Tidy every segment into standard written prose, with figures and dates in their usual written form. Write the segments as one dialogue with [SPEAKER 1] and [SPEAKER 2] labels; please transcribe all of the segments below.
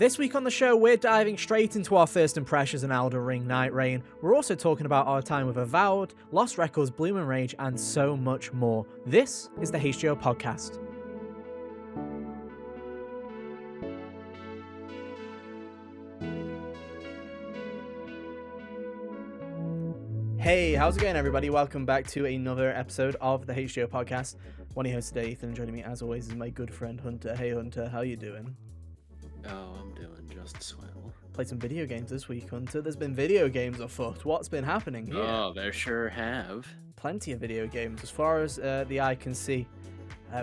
[SPEAKER 1] This week on the show, we're diving straight into our first impressions in Elden Ring Nightreign. We're also talking about our time with Avowed, Lost Records, Bloom and Rage, and so much more. This is the HGO podcast. Hey, how's it going, everybody? Welcome back to another episode of the HGO podcast. One of your hosts today, Ethan, and joining me as always is my good friend Hunter. Hey Hunter, how you doing?
[SPEAKER 2] Oh, I'm doing just swell.
[SPEAKER 1] Played some video games this week, Hunter. There's been video games afoot. What's been happening here?
[SPEAKER 2] Oh, there sure have.
[SPEAKER 1] Plenty of video games, as far as the eye can see.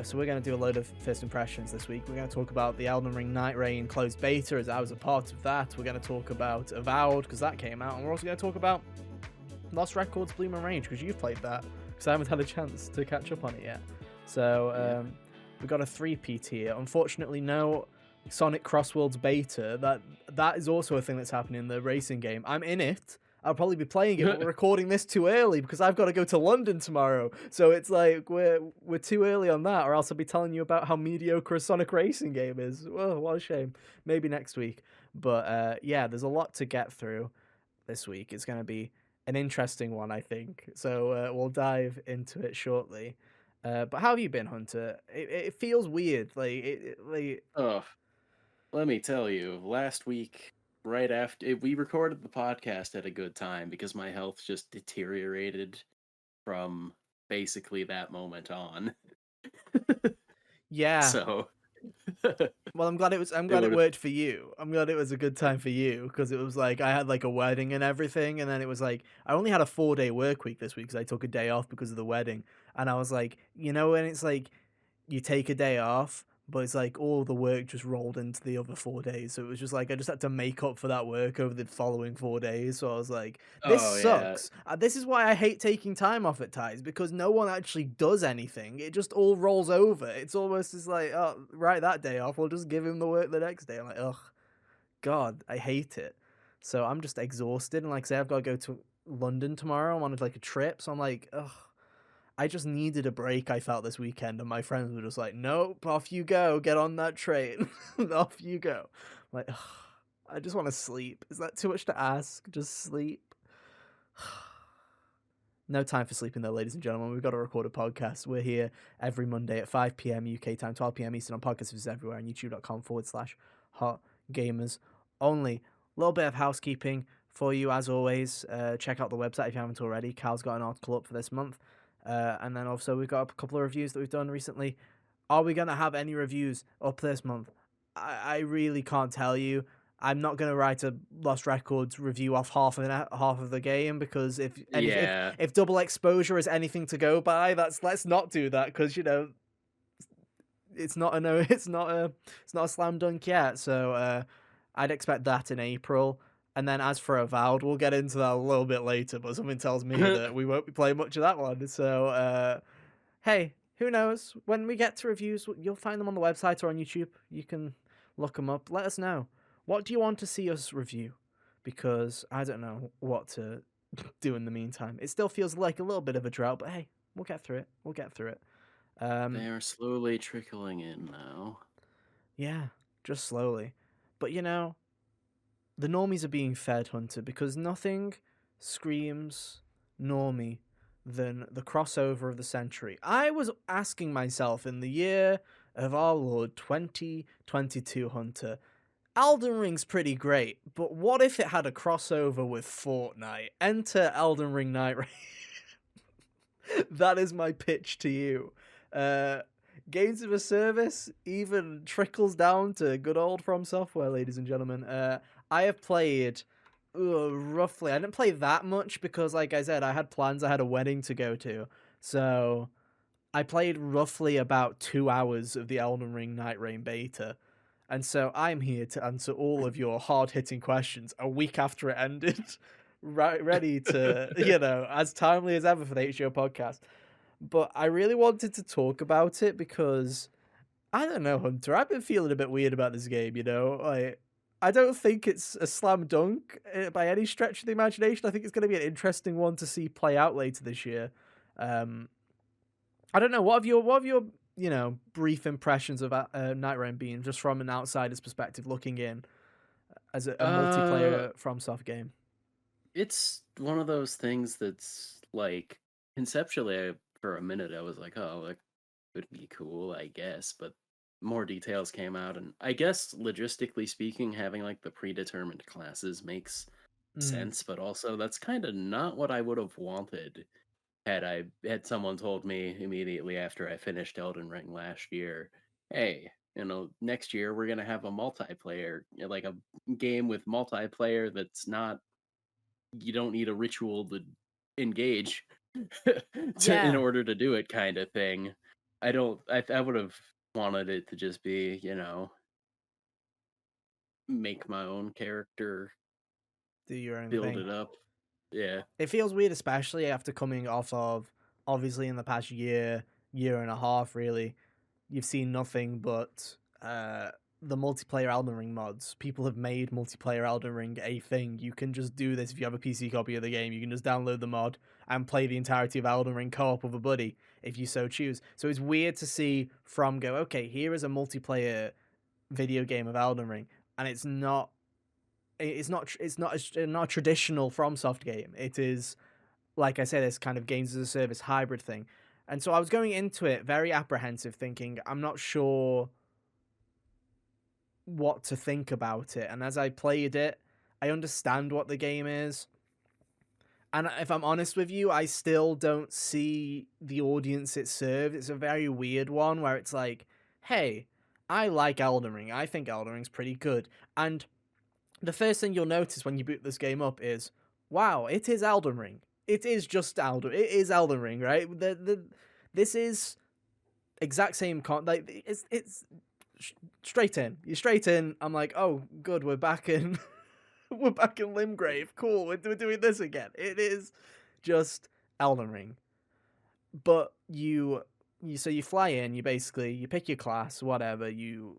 [SPEAKER 1] So we're going to do a load of first impressions this week. We're going to talk about the Elden Ring Nightreign closed beta, as I was a part of that. We're going to talk about Avowed, because that came out. And we're also going to talk about Lost Records, Bloom and Rage, because you've played that. Because I haven't had a chance to catch up on it yet. So we've got a 3-peat here. Unfortunately, no Sonic Crossworlds beta. That is also a thing that's happening in the racing game. I'm in it. I'll probably be playing it, but we're recording this too early because I've got to go to London tomorrow. So it's like we're too early on that, or else I'll be telling you about how mediocre a Sonic racing game is. Whoa, what a shame. Maybe next week. But yeah, there's a lot to get through this week. It's going to be an interesting one, I think. So we'll dive into it shortly. But how have you been, Hunter? It feels weird.
[SPEAKER 2] Oh, let me tell you, last week, right after we recorded the podcast at a good time because my health just deteriorated from basically that moment on.
[SPEAKER 1] Yeah.
[SPEAKER 2] So,
[SPEAKER 1] well, I'm glad it worked for you. I'm glad it was a good time for you because it was like I had like a wedding and everything, and then it was like I only had a 4-day work week this week because I took a day off because of the wedding, and I was like, you know, when it's like you take a day off, but it's like all the work just rolled into the other 4 days, so it was just like I just had to make up for that work over the following 4 days. So I was like, this sucks. This is why I hate taking time off at times, because no one actually does anything. It just all rolls over. It's almost as like, oh, right, that day off, we'll just give him the work the next day. I'm like, ugh, God, I hate it. So I'm just exhausted, and like say I've got to go to London tomorrow. I'm on like a trip, so I'm like, ugh. I just needed a break, I felt, this weekend, and my friends were just like, nope, off you go, get on that train, off you go. I'm like, ugh, I just want to sleep. Is that too much to ask? Just sleep? No time for sleeping though, ladies and gentlemen. We've got to record a podcast. We're here every Monday at 5 p.m. UK time, 12 p.m. Eastern on podcast services everywhere, on youtube.com/hot gamers only. A little bit of housekeeping for you, as always. Check out the website if you haven't already. Cal's got an article up for this month. And then also we've got a couple of reviews that we've done recently. Are we going to have any reviews up this month? I really can't tell you. I'm not going to write a Lost Records review off half of the game, because if double exposure is anything to go by, let's not do that, because you know it's not a slam dunk yet. So I'd expect that in April. And then as for Avowed, we'll get into that a little bit later, but something tells me that we won't be playing much of that one. So, hey, who knows? When we get to reviews, you'll find them on the website or on YouTube. You can look them up. Let us know. What do you want to see us review? Because I don't know what to do in the meantime. It still feels like a little bit of a drought, but hey, we'll get through it.
[SPEAKER 2] They are slowly trickling in now.
[SPEAKER 1] Yeah, just slowly. But you know, the normies are being fed, Hunter, because nothing screams normie than the crossover of the century. I was asking myself in the year of our Lord 2022, Hunter, Elden Ring's pretty great, but what if it had a crossover with Fortnite? Enter Elden Ring Nightreign. That is my pitch to you. Games of a service even trickles down to good old From Software, ladies and gentlemen. I have played roughly, I didn't play that much because, like I said, I had plans, I had a wedding to go to. So I played roughly about 2 hours of the Elden Ring Nightreign beta. And so I'm here to answer all of your hard-hitting questions a week after it ended. Right, ready to, you know, as timely as ever for the HGO podcast. But I really wanted to talk about it because, I don't know, Hunter, I've been feeling a bit weird about this game, you know? Like, I don't think it's a slam dunk by any stretch of the imagination. I think it's going to be an interesting one to see play out later this year. I don't know. What have your brief impressions of Nightreign been, just from an outsider's perspective looking in? as a
[SPEAKER 2] Uh,
[SPEAKER 1] multiplayer FromSoft game?
[SPEAKER 2] it's one of those things that's like conceptually, for a minute, I was like, oh, that could be cool, I guess. But more details came out, and I guess logistically speaking, having like the predetermined classes makes
[SPEAKER 1] Mm,
[SPEAKER 2] sense. But also, that's kind of not what I would have wanted had someone told me immediately after I finished Elden Ring last year, hey, next year we're gonna have a multiplayer, like a game with multiplayer that's not you don't need a ritual to engage in
[SPEAKER 1] yeah,
[SPEAKER 2] order to do it kind of thing. I don't I would have wanted it to just be, make my own character,
[SPEAKER 1] do your own
[SPEAKER 2] build
[SPEAKER 1] thing.
[SPEAKER 2] it up. Yeah.
[SPEAKER 1] It feels weird, especially after coming off of, obviously, in the past year, year and a half, really, you've seen nothing but the multiplayer Elden Ring mods. People have made multiplayer Elden Ring a thing. You can just do this if you have a PC copy of the game. You can just download the mod and play the entirety of Elden Ring co-op with a buddy if you so choose. So it's weird to see From go, okay, here is a multiplayer video game of Elden Ring, and it's not a traditional FromSoft game. It is, like I said, this kind of games as a service hybrid thing. And so I was going into it very apprehensive, thinking I'm not sure what to think about it. And as I played it, I understand what the game is. And if I'm honest with you, I still don't see the audience it serves. It's a very weird one where it's like, hey, I like Elden Ring. I think Elden Ring's pretty good. And the first thing you'll notice when you boot this game up is, wow, it is Elden Ring. It is just Elden. It is Elden Ring, right? This is exact same like it's straight in. You're straight in. I'm like, oh, good, we're back in. We're back in Limgrave. Cool, we're doing this again. It is just Elden Ring, but you fly in. You pick your class, whatever. You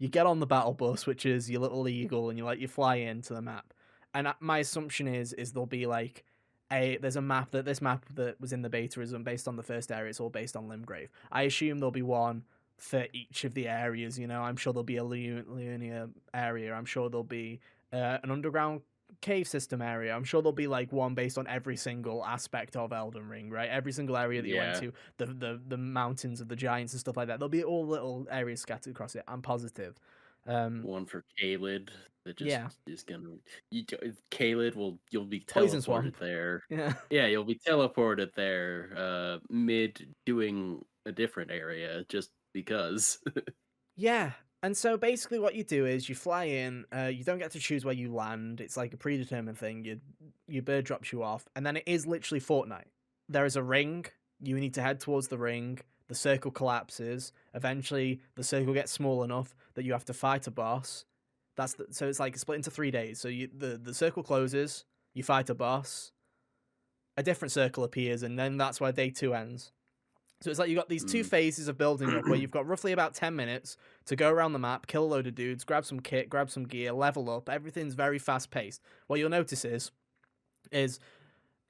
[SPEAKER 1] get on the battle bus, which is your little eagle, and you fly into the map. And my assumption is there'll be like there's a map that this map that was in the beta isn't based on the first area. It's all based on Limgrave. I assume there'll be one for each of the areas. I'm sure there'll be a linear area. I'm sure there'll be an underground cave system area. I'm sure there'll be like one based on every single aspect of Elden Ring, right? Every single area that you went
[SPEAKER 2] Yeah.
[SPEAKER 1] to, the mountains of the giants and stuff like that. There'll be all little areas scattered across it. I'm positive. Um,
[SPEAKER 2] One for Kaled that just
[SPEAKER 1] yeah,
[SPEAKER 2] is gonna Kaled you'll be
[SPEAKER 1] Poison
[SPEAKER 2] teleported
[SPEAKER 1] Swamp.
[SPEAKER 2] there.
[SPEAKER 1] Yeah,
[SPEAKER 2] Yeah, you'll be teleported there mid doing a different area just because.
[SPEAKER 1] yeah. And so basically, what you do is you fly in. You don't get to choose where you land. It's like a predetermined thing. Your bird drops you off, and then it is literally Fortnite. There is a ring. You need to head towards the ring. The circle collapses. Eventually, the circle gets small enough that you have to fight a boss. So it's like split into 3 days. So the circle closes. You fight a boss. A different circle appears, and then that's where day two ends. So it's like you've got these two
[SPEAKER 2] Mm.
[SPEAKER 1] phases of building up where you've got roughly about 10 minutes to go around the map, kill a load of dudes, grab some kit, grab some gear, level up. Everything's very fast paced. What you'll notice is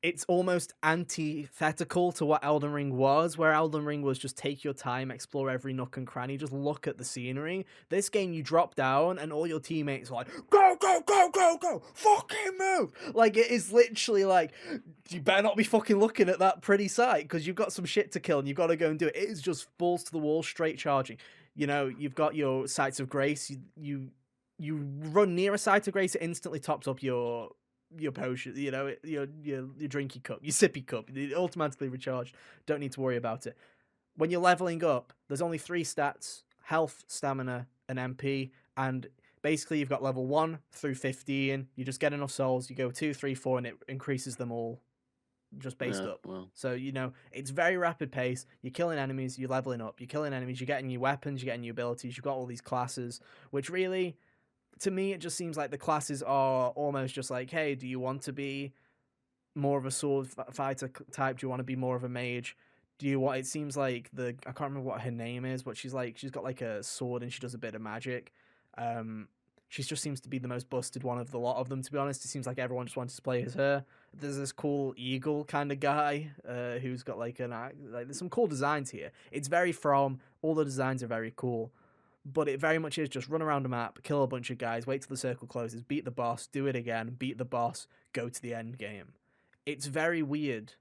[SPEAKER 1] it's almost antithetical to what Elden Ring was, where Elden Ring was just take your time, explore every nook and cranny, just look at the scenery. This game, you drop down and all your teammates are like, go, go, go, go, go, fucking move. Like, it is literally like, you better not be fucking looking at that pretty sight because you've got some shit to kill and you've got to go and do it. It is just balls to the wall, straight charging. You've got your sites of grace. You run near a site of grace, it instantly tops up your potion, your drinky cup, your sippy cup. It automatically recharged. Don't need to worry about it. When you're leveling up, there's only three stats: health, stamina, and MP. And basically, you've got level 1 through 15. You just get enough souls. You go 2, 3, 4, and it increases them all just based
[SPEAKER 2] Yeah,
[SPEAKER 1] up.
[SPEAKER 2] well,
[SPEAKER 1] So it's very rapid pace. You're killing enemies. You're leveling up. You're killing enemies. You're getting new weapons. You're getting new abilities. You've got all these classes, which really, to me, it just seems like the classes are almost just like, hey, do you want to be more of a sword fighter type? Do you want to be more of a mage? Do you want? It seems like I can't remember what her name is, but she's got like a sword and she does a bit of magic. Um, she just seems to be the most busted one of the lot of them. To be honest, it seems like everyone just wants to play as her. There's this cool eagle kind of guy who's got like there's some cool designs here. It's very From. All the designs are very cool, but it very much is just run around a map, kill a bunch of guys, wait till the circle closes, beat the boss, do it again, beat the boss, go to the end game. It's very weird.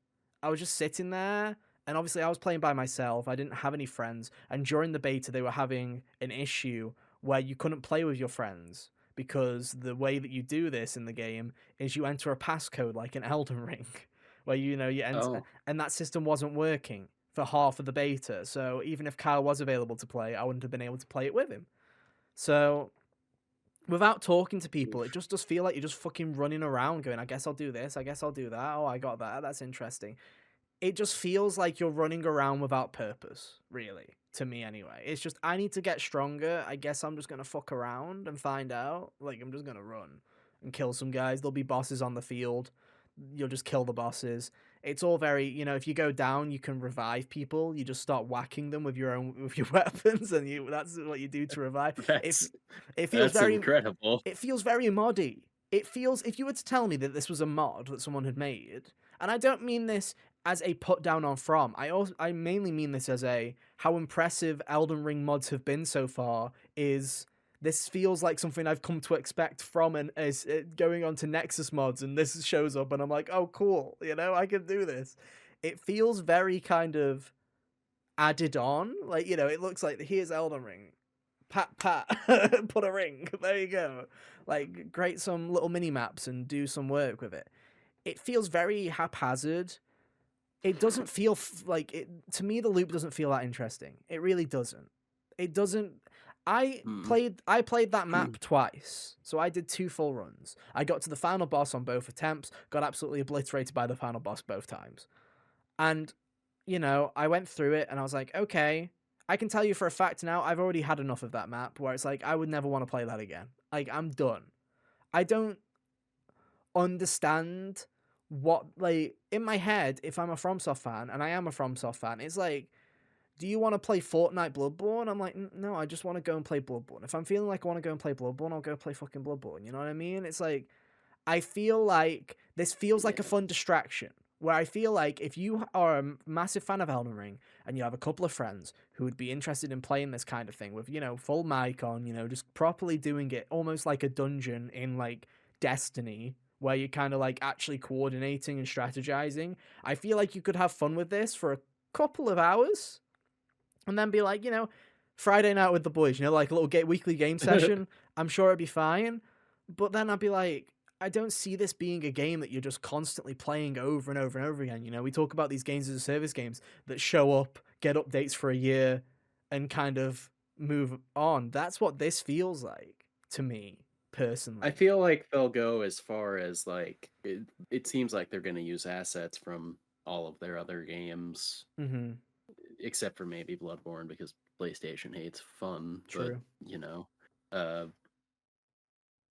[SPEAKER 1] I was just sitting there, and obviously I was playing by myself. I didn't have any friends, and during the beta they were having an issue where you couldn't play with your friends because the way that you do this in the game is you enter a passcode like an Elden Ring, where you enter,
[SPEAKER 2] Oh,
[SPEAKER 1] and that system wasn't working for half of the beta. So even if Kyle was available to play, I wouldn't have been able to play it with him. So without talking to people, it
[SPEAKER 2] oof.
[SPEAKER 1] just does feel like you're just fucking running around going, I guess I'll do this, I guess I'll do that. Oh, I got that. That's interesting. It just feels like you're running around without purpose, really, to me anyway. It's just, I need to get stronger. I guess I'm just going to fuck around and find out. Like, I'm just going to run and kill some guys. There'll be bosses on the field. You'll just kill the bosses. It's all very, if you go down, you can revive people. You just start whacking them with your weapons, and that's what you do to revive. It
[SPEAKER 2] That's
[SPEAKER 1] it feels
[SPEAKER 2] that's
[SPEAKER 1] very
[SPEAKER 2] incredible.
[SPEAKER 1] it feels very moddy. It feels, if you were to tell me that this was a mod that someone had made, and I don't mean this as a put down on From. I mainly mean this as a how impressive Elden Ring mods have been so far. Is this feels like something I've come to expect from, and is going on to Nexus mods, and this shows up, and I'm like, oh cool, I can do this. It feels very kind of added on, like it looks like here's Elden Ring, pat pat, put a ring, there you go. Like create some little mini maps and do some work with it. It feels very haphazard. It doesn't feel like it to me. The loop doesn't feel that interesting. It really doesn't. It doesn't.
[SPEAKER 2] Hmm.
[SPEAKER 1] I played that map twice, so I did 2 full runs. I got to the final boss on both attempts, got absolutely obliterated by the final boss both times. And I went through it and I was like, okay, I can tell you for a fact now, I've already had enough of that map where it's like, I would never want to play that again. Like, I'm done. I don't understand what, like, in my head, if I'm a FromSoft fan, and I am a FromSoft fan, it's like, do you want to play Fortnite Bloodborne? I'm like, no, I just want to go and play Bloodborne. If I'm feeling like I want to go and play Bloodborne, I'll go play fucking Bloodborne. You know what I mean? It's like, I feel like this feels like a
[SPEAKER 2] Yeah.
[SPEAKER 1] fun distraction. Where I feel like if you are a massive fan of Elden Ring and you have a couple of friends who would be interested in playing this kind of thing with, full mic on, just properly doing it almost like a dungeon in like Destiny, where you're kind of like actually coordinating and strategizing, I feel like you could have fun with this for a couple of hours and then be like, Friday night with the boys, like a little weekly game session. I'm sure it'd be fine. But then I'd be like, I don't see this being a game that you're just constantly playing over and over and over again. We talk about these games as a service games that show up, get updates for a year, and kind of move on. That's what this feels like to me,
[SPEAKER 2] I
[SPEAKER 1] personally.
[SPEAKER 2] feel like they'll go as far as like it seems like they're going to use assets from all of their other games,
[SPEAKER 1] Mm-hmm.
[SPEAKER 2] except for maybe Bloodborne because PlayStation hates fun. But
[SPEAKER 1] True.
[SPEAKER 2] you know, uh,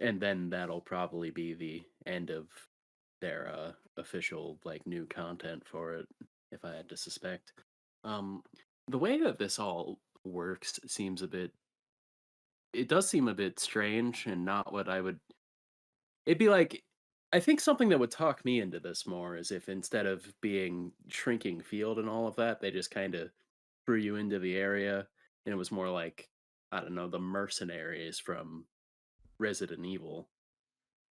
[SPEAKER 2] and then that'll probably be the end of their official like new content for it, if I had to suspect. Um, the way that this all works seems a bit. It does seem a bit strange and not what I would. It'd be like. I think something that would talk me into this more is if instead of being shrinking field and all of that, they just kind of threw you into the area and it was more like I don't know the mercenaries from Resident Evil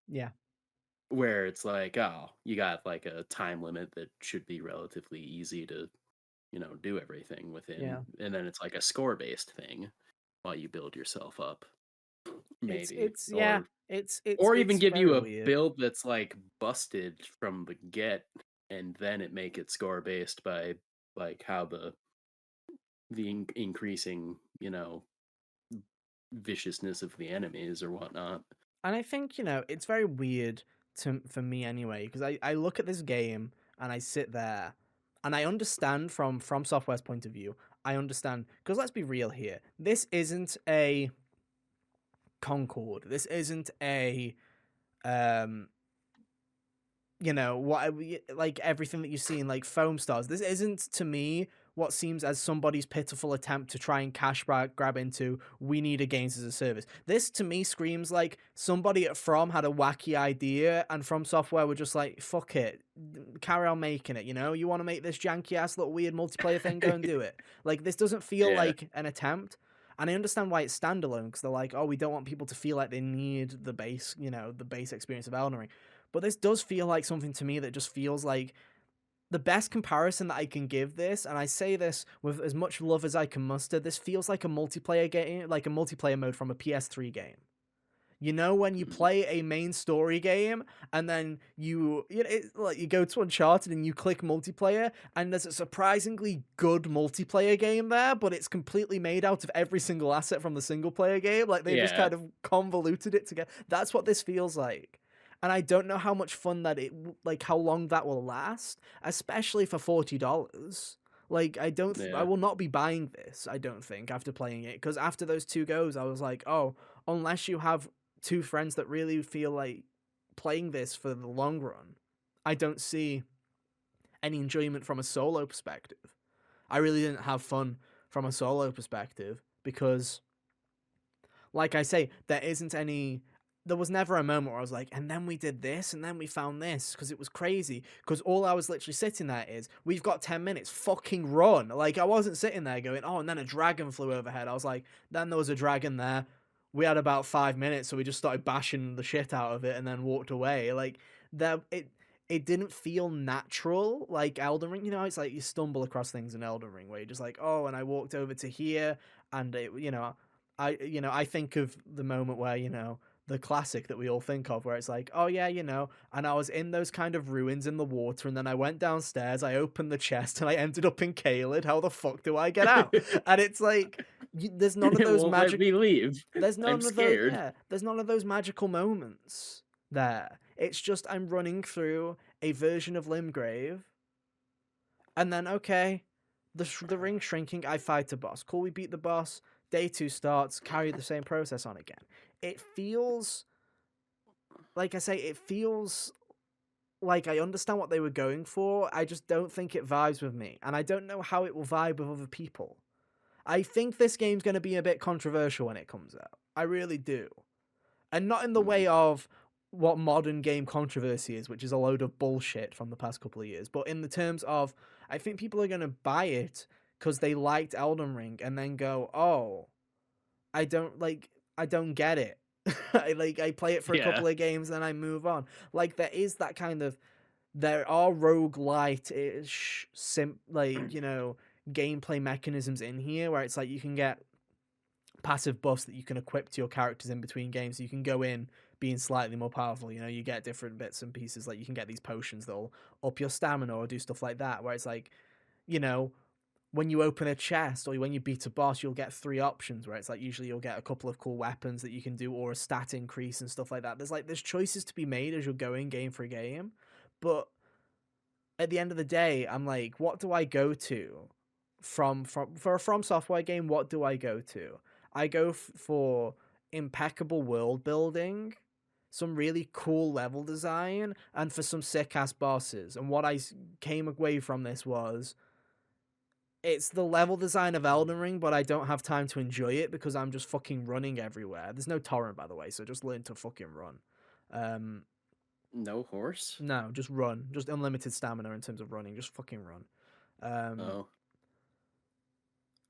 [SPEAKER 1] Yeah.
[SPEAKER 2] where it's like, oh, you got like a time limit that should be relatively easy to, do everything within.
[SPEAKER 1] Yeah.
[SPEAKER 2] And then it's like a score based thing while you build yourself up,
[SPEAKER 1] It's
[SPEAKER 2] maybe.
[SPEAKER 1] it's yeah.
[SPEAKER 2] Or
[SPEAKER 1] It's
[SPEAKER 2] or even
[SPEAKER 1] it's
[SPEAKER 2] give
[SPEAKER 1] very
[SPEAKER 2] you a
[SPEAKER 1] weird.
[SPEAKER 2] build that's like busted from the get and then it make it score based by like how the increasing, viciousness of the enemies or whatnot.
[SPEAKER 1] And I think, it's very weird for me anyway, because I look at this game and I sit there and I understand from Software's point of view. I understand, because let's be real here. This isn't a Concord. This isn't a um like everything that you see in like Foam Stars. This isn't to me what seems as somebody's pitiful attempt to try and grab into we need a games as a service. This to me screams like somebody at From had a wacky idea and From Software were just like, fuck it, carry on making it. You want to make this janky ass little weird multiplayer thing, go and do it. Like this doesn't feel
[SPEAKER 2] Yeah.
[SPEAKER 1] like an attempt. And I understand why it's standalone, because they're like, oh, we don't want people to feel like they need the base, the base experience of Elden Ring. But this does feel like something to me that just feels like the best comparison that I can give this, and I say this with as much love as I can muster, this feels like a multiplayer game, like a multiplayer mode from a PS3 game. When you play a main story game and then like you go to Uncharted and you click multiplayer, and there's a surprisingly good multiplayer game there, but it's completely made out of every single asset from the single player game. Like they just
[SPEAKER 2] Yeah.
[SPEAKER 1] kind of convoluted it together. That's what this feels like. And I don't know how much fun like how long that will last, especially for $40. Like I
[SPEAKER 2] Yeah.
[SPEAKER 1] will not be buying this, I don't think, after playing it, because after those two goes, I was like, oh, unless you have two friends that really feel like playing this for the long run, I don't see any enjoyment from a solo perspective. I really didn't have fun from a solo perspective because, like I say, there was never a moment where I was like, and then we did this, and then we found this, because it was crazy. Because all I was literally sitting there is, we've got 10 minutes, fucking run. Like, I wasn't sitting there going, oh, and then a dragon flew overhead. I was like, then there was a dragon there. We had about 5 minutes, so we just started bashing the shit out of it and then walked away. Like, it didn't feel natural like Elden Ring. It's like you stumble across things in Elden Ring where you're just like, oh, and I walked over to here, and I think of the moment where, the classic that we all think of, where it's like, oh yeah, and I was in those kind of ruins in the water, and then I went downstairs, I opened the chest, and I ended up in Caelid. How the fuck do I get out? And it's like, there's none of
[SPEAKER 2] It
[SPEAKER 1] those
[SPEAKER 2] won't let me leave.
[SPEAKER 1] there's
[SPEAKER 2] I'm
[SPEAKER 1] none of those,
[SPEAKER 2] scared.
[SPEAKER 1] yeah, there's none of those magical moments there. It's just I'm running through a version of Limgrave, and then okay, the ring shrinking, I fight a boss. Cool, we beat the boss. Day 2 starts, carry the same process on again. It feels, like I say, it feels like I understand what they were going for. I just don't think it vibes with me, and I don't know how it will vibe with other people. I think this game's going to be a bit controversial when it comes out. I really do. And not in the way of what modern game controversy is, which is a load of bullshit from the past couple of years, but in the terms of, I think people are going to buy it because they liked Elden Ring and then go, oh, I don't get it. I play it for a
[SPEAKER 2] Yeah.
[SPEAKER 1] couple of games, then I move on. Like, there are roguelite-ish gameplay mechanisms in here where it's like you can get passive buffs that you can equip to your characters in between games. So you can go in being slightly more powerful. You get different bits and pieces. Like you can get these potions that'll up your stamina or do stuff like that. Where it's like, when you open a chest or when you beat a boss, you'll get 3 options. Where it's like usually you'll get a couple of cool weapons that you can do or a stat increase and stuff like that. There's choices to be made as you're going game for game, but at the end of the day, I'm like, what do I go to for a From Software game? What do I go to? I go for impeccable world building, some really cool level design, and for some sick ass bosses. And what I came away from this was, it's the level design of Elden Ring, but I don't have time to enjoy it because I'm just fucking running everywhere. There's no torrent, by the way, so just learn to fucking run.
[SPEAKER 2] No horse?
[SPEAKER 1] No, just run. Just unlimited stamina in terms of running. Just fucking run.
[SPEAKER 2] Oh.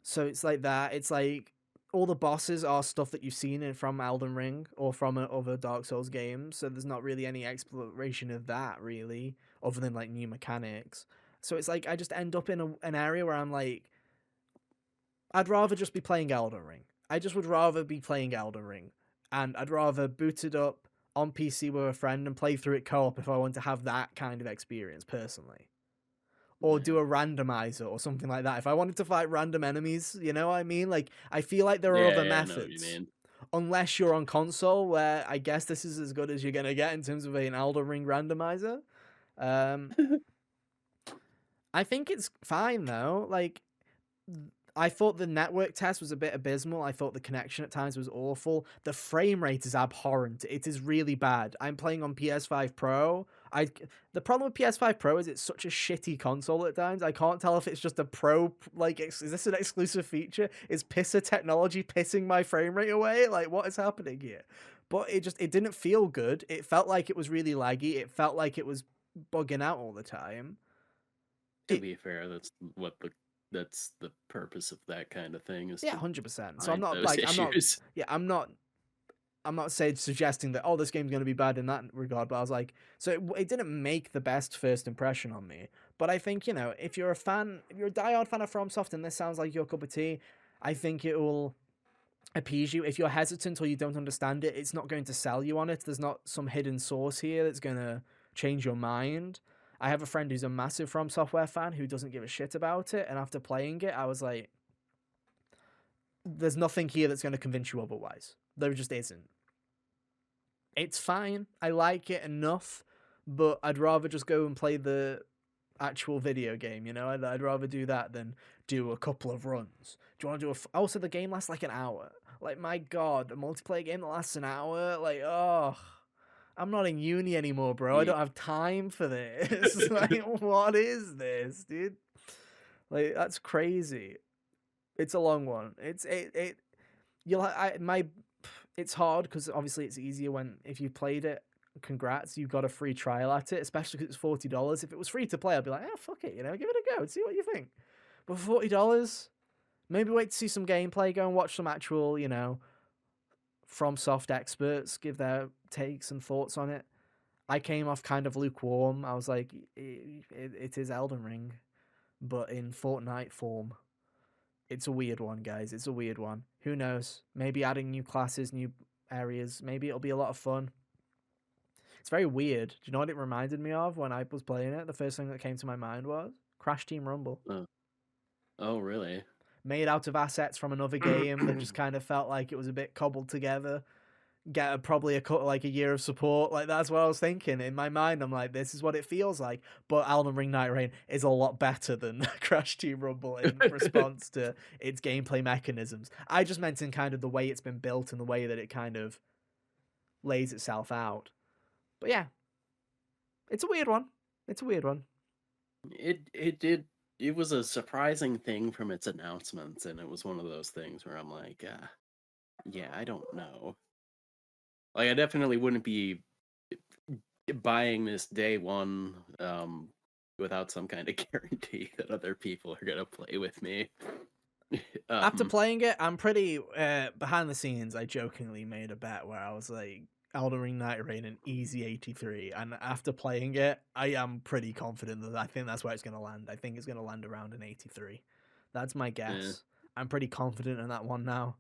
[SPEAKER 1] So it's like that. It's like all the bosses are stuff that you've seen from Elden Ring or from other Dark Souls games. So there's not really any exploration of that, really, other than like new mechanics. So it's like I just end up in an area where I'm like, I'd rather just be playing Elden Ring. I just would rather be playing Elden Ring. And I'd rather boot it up on PC with a friend and play through it co-op if I want to have that kind of experience personally. Or do a randomizer or something like that. If I wanted to fight random enemies, you know what I mean? Like, I feel like there are other
[SPEAKER 2] Yeah, I know what you
[SPEAKER 1] methods.
[SPEAKER 2] mean.
[SPEAKER 1] Unless you're on console, where I guess this is as good as you're going to get in terms of an Elden Ring randomizer. I think it's fine, though. Like, I thought the network test was a bit abysmal. I thought the connection at times was awful. The frame rate is abhorrent. It is really bad. I'm playing on PS5 Pro. The problem with PS5 Pro is it's such a shitty console at times. I can't tell if it's just a pro, like, is this an exclusive feature? Is pisser technology pissing my frame rate away? Like, what is happening here? But it didn't feel good. It felt like it was really laggy. It felt like it was bugging out all the time.
[SPEAKER 2] To be fair, that's what the that's the purpose of that kind of thing, is
[SPEAKER 1] Yeah,
[SPEAKER 2] to
[SPEAKER 1] 100%. So I'm
[SPEAKER 2] find
[SPEAKER 1] not
[SPEAKER 2] those
[SPEAKER 1] like
[SPEAKER 2] issues.
[SPEAKER 1] yeah, I'm not saying suggesting that oh this game's going to be bad in that regard, but I was like so it didn't make the best first impression on me. But I think, you know, if you're a fan, if you're a diehard fan of FromSoft and this sounds like your cup of tea, I think it will appease you. If you're hesitant or you don't understand it, it's not going to sell you on it. There's not some hidden source here that's going to change your mind. I have a friend who's a massive From Software fan who doesn't give a shit about it, and after playing it, I was like, there's nothing here that's going to convince you otherwise. There just isn't. It's fine. I like it enough, but I'd rather just go and play the actual video game, you know? I'd rather do that than do a couple of runs. Do you want to do also, the game lasts like an hour. Like, my god, a multiplayer game that lasts an hour? Like, oh, I'm not in uni anymore, bro. I
[SPEAKER 2] Ye
[SPEAKER 1] don't have time for this. Like, what is this, dude? Like, that's crazy. It's a long one. It's hard because obviously it's easier when if you played it. Congrats, you got a free trial at it, especially because it's $40. If it was free to play, I'd be like, oh fuck it, you know, give it a go and see what you think. But for $40, maybe wait to see some gameplay, go and watch some actual, you know, FromSoft experts give their takes and thoughts on it. I came off kind of lukewarm. I was like, it is Elden Ring, but in Fortnite form. It's a weird one, guys. It's a weird one. Who knows? Maybe adding new classes, new areas. Maybe it'll be a lot of fun. It's very weird. Do you know what it reminded me of when I was playing it? The first thing that came to my mind was Crash Team Rumble.
[SPEAKER 2] Oh, really?
[SPEAKER 1] Made out of assets from another game that just kind of felt like it was a bit cobbled together. Get probably a year of support. Like, that's what I was thinking. In my mind, I'm like, this is what it feels like. But Elden Ring Nightreign is a lot better than Crash Team Rumble in response to its gameplay mechanisms. I just meant in kind of the way it's been built and the way that it kind of lays itself out. But yeah, it's a weird one. It's a weird one.
[SPEAKER 2] It was a surprising thing from its announcements, and it was one of those things where I'm like, yeah, I don't know. Like, I definitely wouldn't be buying this day one without some kind of guarantee that other people are gonna play with me.
[SPEAKER 1] After playing it, I'm pretty behind the scenes. I jokingly made a bet where I was like, Elden Ring Nightreign an easy 83, and after playing it, I am pretty confident that I think that's where it's going to land. I think it's going to land around an 83. That's my guess. I'm pretty confident in that one now.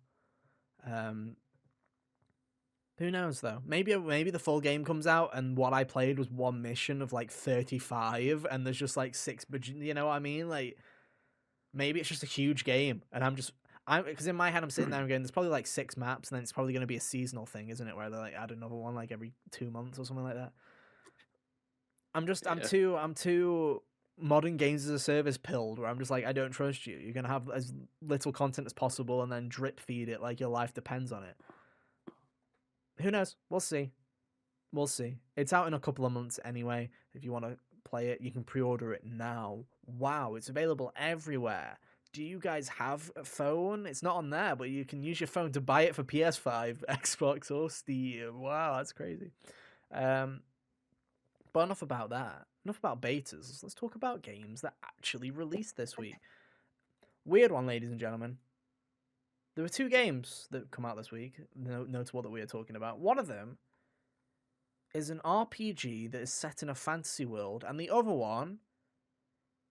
[SPEAKER 1] Who knows though? Maybe the full game comes out and what I played was one mission of like 35, and there's just like 6. You know what I mean? Like, maybe it's just a huge game, and because in my head I'm sitting there and going, there's probably like 6 maps, and then it's probably going to be a seasonal thing, isn't it? Where they like add another one like every 2 months or something like that. I'm too modern games as a service pilled, where I'm just like, I don't trust you. You're gonna have as little content as possible and then drip feed it like your life depends on it. Who knows? We'll see. We'll see. It's out in a couple of months anyway. If you want to play it, you can pre-order it now. Wow, it's available everywhere. Do you guys have a phone? It's not on there, but you can use your phone to buy it for PS5, Xbox, or Steam. Wow, that's crazy. But enough about that. Enough about betas. Let's talk about games that actually released this week. Weird one, ladies and gentlemen. There were 2 games that come out this week, notable that we are talking about. One of them is an RPG that is set in a fantasy world, and the other one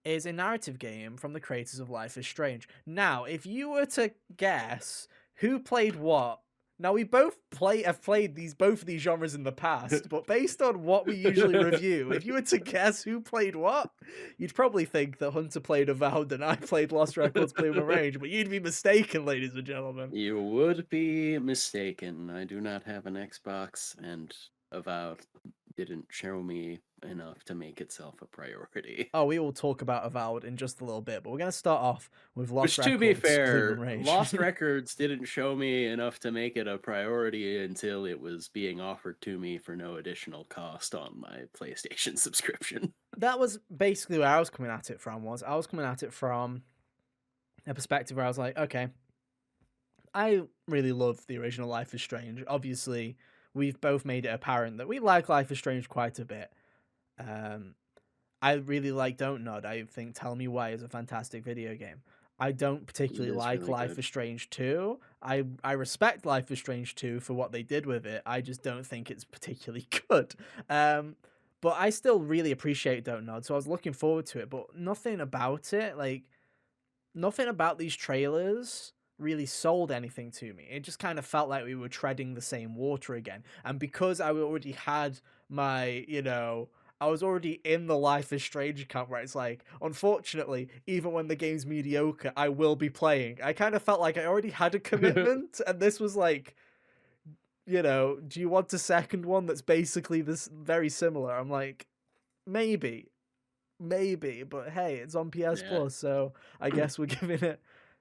[SPEAKER 1] is a narrative game from the creators of Life is Strange. Now, if you were to guess who played what, now we both have played both of these genres in the past, but based on what we usually review, if you were to guess who played what, you'd probably think that Hunter played Avowed and I played Lost Records Blue Range, but you'd be mistaken, ladies and gentlemen.
[SPEAKER 2] You would be mistaken. I do not have an Xbox, and Avowed didn't show me enough to make itself a priority.
[SPEAKER 1] Oh, we will talk about Avowed in just a little bit, but we're going to start off with Lost Records.
[SPEAKER 2] Which, to be fair,
[SPEAKER 1] Rage.
[SPEAKER 2] Lost Records didn't show me enough to make it a priority until it was being offered to me for no additional cost on my PlayStation subscription.
[SPEAKER 1] That was basically where I was coming at it from. I was coming at it from a perspective where I was like, okay, I really love the original Life is Strange. Obviously, we've both made it apparent that we like Life is Strange quite a bit. I really like Don't Nod. I think Tell Me Why is a fantastic video game. I don't
[SPEAKER 2] It
[SPEAKER 1] particularly
[SPEAKER 2] is
[SPEAKER 1] like
[SPEAKER 2] really
[SPEAKER 1] Life
[SPEAKER 2] good.
[SPEAKER 1] is Strange 2. I respect Life is Strange 2 for what they did with it. I just don't think it's particularly good. Um, but I still really appreciate Don't Nod, so I was looking forward to it. But nothing about it, like nothing about these trailers really sold anything to me. It just kind of felt like we were treading the same water again. And because I already had my, I was already in the Life is Strange account where it's like, unfortunately, even when the game's mediocre, I will be playing. I kind of felt like I already had a commitment, and this was like, do you want a second one that's basically this very similar? I'm like, maybe. Maybe, but hey, it's on PS
[SPEAKER 2] Yeah.
[SPEAKER 1] Plus, so I guess we're giving it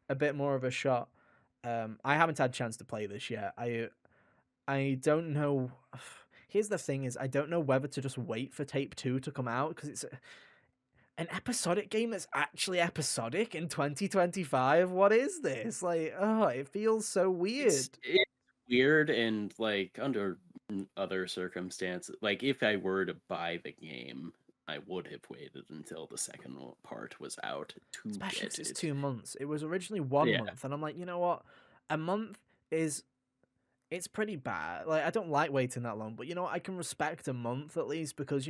[SPEAKER 1] a bit more of a shot. I haven't had a chance to play this yet. I don't know. Here's the thing: is I don't know whether to just wait for Tape 2 to come out because it's an episodic game that's actually episodic in 2025. What is this? Like, oh, it feels so weird.
[SPEAKER 2] It's weird and like under other circumstances, like if I were to buy the game, I would have waited until the second part was out to
[SPEAKER 1] Especially
[SPEAKER 2] get
[SPEAKER 1] because it's
[SPEAKER 2] it.
[SPEAKER 1] 2 months. It was originally one
[SPEAKER 2] Yeah.
[SPEAKER 1] month, and I'm like, you know what? A month is it's pretty bad. Like, I don't like waiting that long, but you know what? I can respect a month at least because,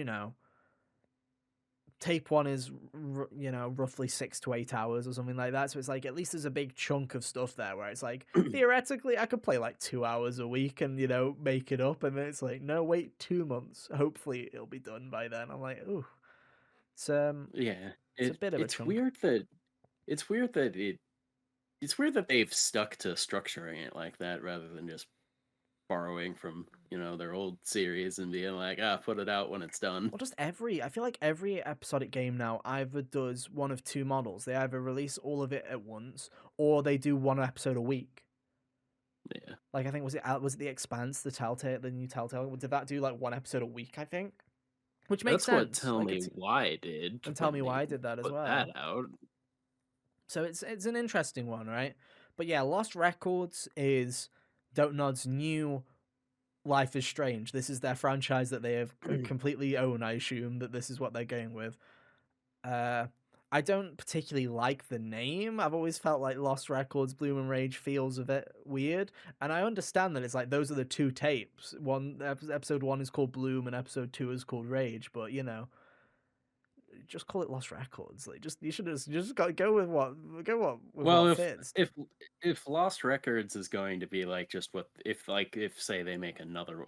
[SPEAKER 1] tape one is, roughly 6 to 8 hours or something like that. So it's like, at least there's a big chunk of stuff there where it's like, theoretically, I could play like 2 hours a week and, make it up. And then it's like, no, wait 2 months. Hopefully it'll be done by then. I'm like, ooh, it's,
[SPEAKER 2] Yeah.
[SPEAKER 1] it's a bit of a
[SPEAKER 2] It's
[SPEAKER 1] chunk.
[SPEAKER 2] weird that it's weird that it's weird that they've stuck to structuring it like that rather than just borrowing from, their old series and being like, put it out when it's done.
[SPEAKER 1] Well, I feel like every episodic game now either does one of two models. They either release all of it at once, or they do one episode a week.
[SPEAKER 2] Yeah.
[SPEAKER 1] Like I think was it The Expanse, the new Telltale? Did that do like one episode a week? I think, which makes
[SPEAKER 2] That's what
[SPEAKER 1] sense.
[SPEAKER 2] Tell
[SPEAKER 1] Like
[SPEAKER 2] Me Why did
[SPEAKER 1] and Tell
[SPEAKER 2] when
[SPEAKER 1] Me
[SPEAKER 2] they
[SPEAKER 1] Why I did that as
[SPEAKER 2] put that
[SPEAKER 1] well.
[SPEAKER 2] out.
[SPEAKER 1] So it's an interesting one, right? But yeah, Lost Records is Don't Nod's new Life is Strange. This is their franchise that they have completely own. I assume that this is what they're going with. Uh, I don't particularly like the name. I've always felt like Lost Records, Bloom and Rage feels a bit weird, and I understand that it's like those are the two tapes. Episode 1 is called Bloom, and episode 2 is called Rage. But just call it Lost Records. Like, just you should just go with what
[SPEAKER 2] Well,
[SPEAKER 1] fits.
[SPEAKER 2] if Lost Records is going to be like just what if say they make another,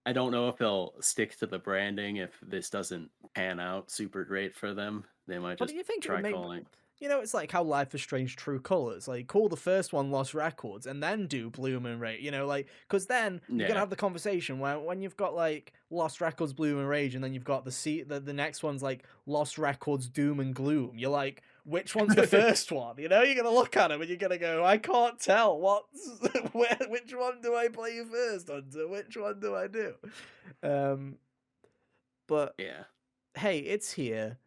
[SPEAKER 2] I don't know if they'll stick to the branding if this doesn't pan out super great for them. They might
[SPEAKER 1] But do
[SPEAKER 2] just
[SPEAKER 1] you think it would
[SPEAKER 2] try
[SPEAKER 1] make
[SPEAKER 2] calling.
[SPEAKER 1] it's like how Life is Strange True Colors. Like, call the first one Lost Records and then do Bloom and Rage. Because then you're gonna
[SPEAKER 2] Yeah.
[SPEAKER 1] have the conversation where when you've got like Lost Records, Bloom and Rage, and then you've got the next one's like Lost Records, Doom and Gloom. You're like, which one's the first one? You're gonna look at them and you're gonna go, I can't tell which one do I play first Hunter? Which one do I do? Um, but
[SPEAKER 2] Yeah.
[SPEAKER 1] hey, it's here.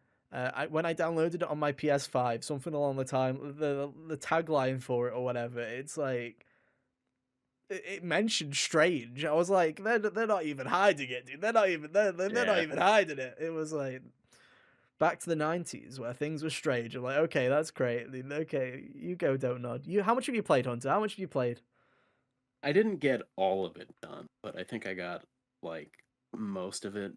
[SPEAKER 1] When I downloaded it on my PS5, something along the tagline for it or whatever, it's like it mentioned strange. I was like, they're not even hiding it, dude. They're not
[SPEAKER 2] Yeah.
[SPEAKER 1] even hiding it. It was like back to the 90s where things were strange. I'm like, okay, that's great. Okay, you go, Don't Nod. How much have you played, Hunter? How much have you played?
[SPEAKER 2] I didn't get all of it done, but I think I got like most of it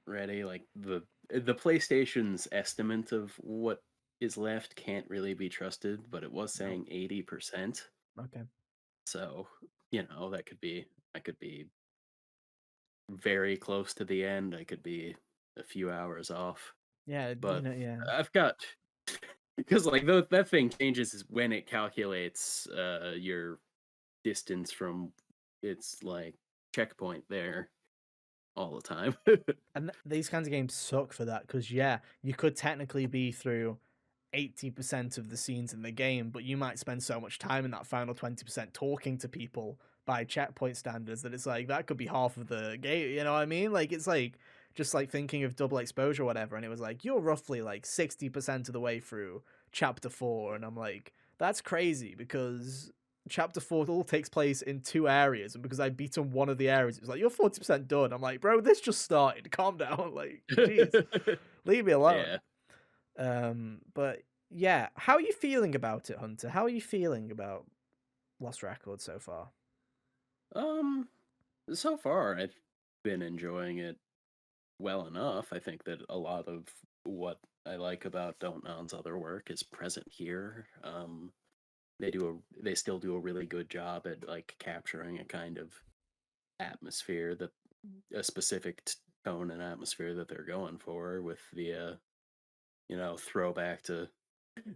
[SPEAKER 2] ready. Like the PlayStation's estimate of what is left can't really be trusted, but it was
[SPEAKER 1] No.
[SPEAKER 2] saying 80%.
[SPEAKER 1] Okay.
[SPEAKER 2] So, that could be I could be very close to the end. I could be a few hours off.
[SPEAKER 1] Yeah,
[SPEAKER 2] But
[SPEAKER 1] yeah.
[SPEAKER 2] I've got because like that thing changes when it calculates your distance from its like checkpoint there all the time.
[SPEAKER 1] And these kinds of games suck for that because yeah, you could technically be through 80% of the scenes in the game, but you might spend so much time in that final 20% talking to people by checkpoint standards that it's like that could be half of the game. You know what I mean? Like it's like just like thinking of double exposure or whatever, and it was like you're roughly like 60% of the way through chapter 4, and I'm like, that's crazy because chapter 4 all takes place in 2 areas, and because I beaten one of the areas, it was like you're 40% done. I'm like, bro, this just started. Calm down. Like, jeez. Leave me alone.
[SPEAKER 2] Yeah.
[SPEAKER 1] But yeah, how are you feeling about it, Hunter? How are you feeling about Lost Records so far?
[SPEAKER 2] Um, so far I've been enjoying it well enough. I think that a lot of what I like about Don't Non's other work is present here. They still do a really good job at like capturing a kind of atmosphere that a specific tone and atmosphere that they're going for with the throwback to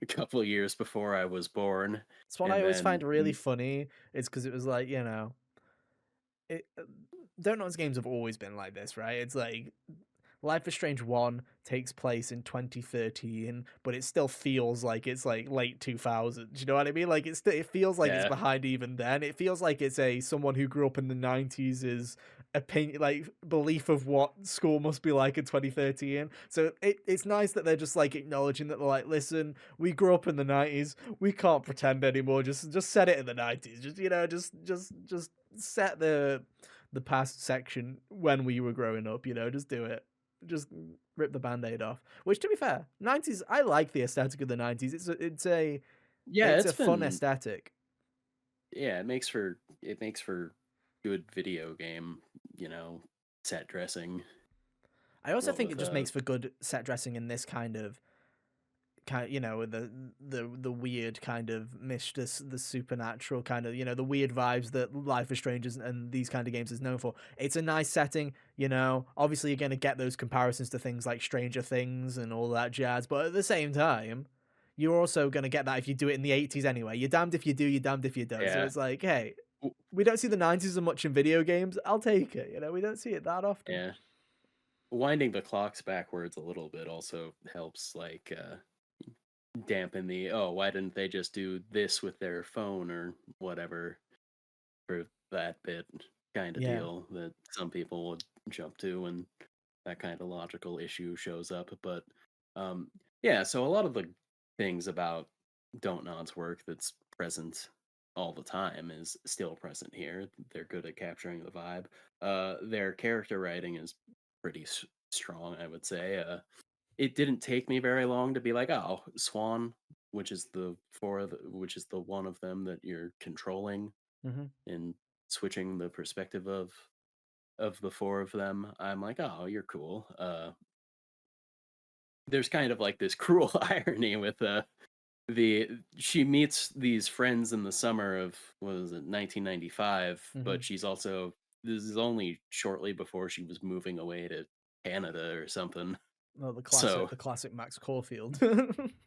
[SPEAKER 2] a couple of years before I was born,
[SPEAKER 1] It's what I
[SPEAKER 2] and
[SPEAKER 1] always
[SPEAKER 2] then
[SPEAKER 1] find really funny. It's because it was like, it, Don't Non's games have always been like this, right? It's like Life is Strange 1 takes place in 2013, but it still feels like it's like late 2000s. You know what I mean? Like it feels like it's
[SPEAKER 2] yeah,
[SPEAKER 1] behind even then. It feels like it's a someone who grew up in the 90s is opinion like belief of what school must be like in 2013. So it's nice that they're just like acknowledging that they're like, listen, we grew up in the 90s. We can't pretend anymore. Just set it in the 90s. Just set the past section when we were growing up, just do it. Just rip the band-aid off. Which, to be fair, 90s, I like the aesthetic of the 90s.
[SPEAKER 2] yeah.
[SPEAKER 1] It's a
[SPEAKER 2] It's
[SPEAKER 1] fun
[SPEAKER 2] been
[SPEAKER 1] aesthetic.
[SPEAKER 2] yeah. It makes for good video game, you know, set dressing.
[SPEAKER 1] I also
[SPEAKER 2] What
[SPEAKER 1] think it
[SPEAKER 2] with
[SPEAKER 1] just makes for good set dressing in this kind, with the weird kind of mischievous, the supernatural kind of, the weird vibes that Life is Strange and these kind of games is known for. It's a nice setting. Obviously you're going to get those comparisons to things like Stranger Things and all that jazz, but at the same time you're also going to get that if you do it in the 80s anyway. You're damned if you do, you're damned if you don't. So
[SPEAKER 2] yeah,
[SPEAKER 1] it's like, hey,
[SPEAKER 2] w-
[SPEAKER 1] we don't see the 90s as much in video games. I'll take it. We don't see it that often.
[SPEAKER 2] yeah. Winding the clocks backwards a little bit also helps, like dampen the why didn't they just do this with their phone or whatever for that bit kind of
[SPEAKER 1] Yeah.
[SPEAKER 2] deal that some people would jump to when that kind of logical issue shows up. But um, yeah, so a lot of the things about Don't Nod's work that's present all the time is still present here. They're good at capturing the vibe. Their character writing is pretty strong, I would say. It didn't take me very long to be like, oh, Swan, which is the one of them that you're controlling
[SPEAKER 1] Hmm.
[SPEAKER 2] and switching the perspective of the four of them. I'm like, oh, you're cool. There's kind of like this cruel irony with the she meets these friends in the summer of what was it 1995,
[SPEAKER 1] Hmm.
[SPEAKER 2] but she's also this is only shortly before she was moving away to Canada or something.
[SPEAKER 1] Well,
[SPEAKER 2] So
[SPEAKER 1] the classic Max Caulfield.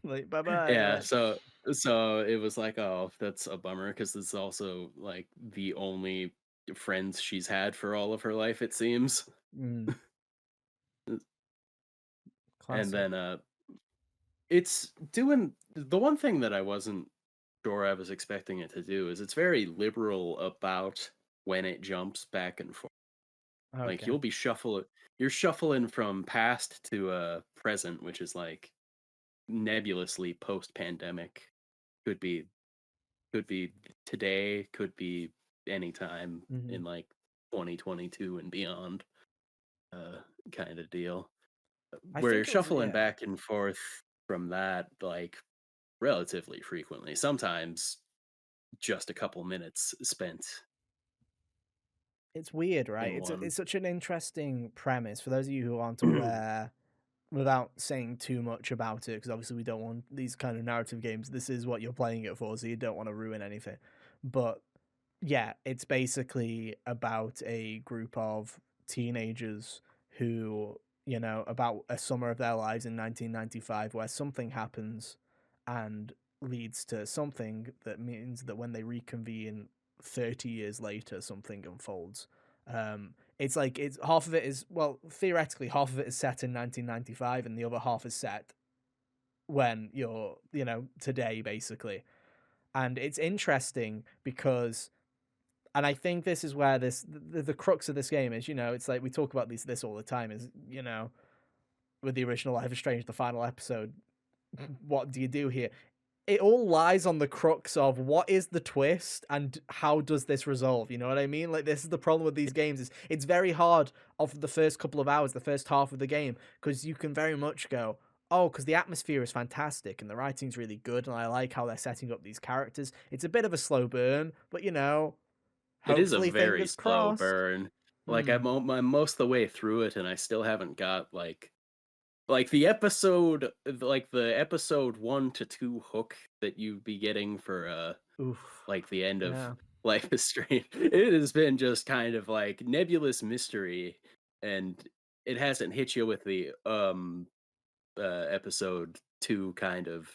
[SPEAKER 1] Like, bye bye.
[SPEAKER 2] yeah, so it was like, oh, that's a bummer because this is also like the only friends she's had for all of her life, it seems.
[SPEAKER 1] Mm,
[SPEAKER 2] And
[SPEAKER 1] classic.
[SPEAKER 2] then it's doing the one thing that I wasn't sure I was expecting it to do is it's very liberal about when it jumps back and forth. Like
[SPEAKER 1] Okay.
[SPEAKER 2] you're shuffling from past to present, which is like nebulously post pandemic. Could be could be today, could be anytime
[SPEAKER 1] Hmm.
[SPEAKER 2] in like 2022 and beyond, uh, kind of deal.
[SPEAKER 1] I
[SPEAKER 2] Where you're
[SPEAKER 1] think it was,
[SPEAKER 2] shuffling
[SPEAKER 1] yeah.
[SPEAKER 2] back and forth from that like relatively frequently. Sometimes just a couple minutes spent
[SPEAKER 1] It's weird, right?
[SPEAKER 2] in one.
[SPEAKER 1] It's such an interesting premise for those of you who aren't aware. Without saying too much about it, because obviously we don't want these kind of narrative games. This is what you're playing it for, so you don't want to ruin anything. But yeah, it's basically about a group of teenagers who, about a summer of their lives in 1995 where something happens and leads to something that means that when they reconvene 30 years later, something unfolds. It's like it's half of it is, well, theoretically half of it is set in 1995 and the other half is set when you're, today basically. And it's interesting because, and I think this is where the crux of this game is. It's like we talk about this all the time. Is with the original Life is Strange, the final episode, what do you do here? it all lies on the crux of what is the twist and how does this resolve, you know what I mean? Like, this is the problem with these games, is it's very hard off the first couple of hours, the first half of the game, because you can very much go, oh, because the atmosphere is fantastic and the writing's really good and I like how they're setting up these characters. It's a bit of a slow burn, but, you know,
[SPEAKER 2] It is a
[SPEAKER 1] hopefully
[SPEAKER 2] very
[SPEAKER 1] fingers
[SPEAKER 2] slow
[SPEAKER 1] crossed.
[SPEAKER 2] burn. Like,
[SPEAKER 1] Hmm.
[SPEAKER 2] I'm most of the way through it, and I still haven't got, like, the episode 1 to 2 hook that you'd be getting for,
[SPEAKER 1] Oof.
[SPEAKER 2] like, the end of
[SPEAKER 1] Yeah.
[SPEAKER 2] Life is Strange. It has been just kind of, like, nebulous mystery, and it hasn't hit you with the, episode 2 kind of,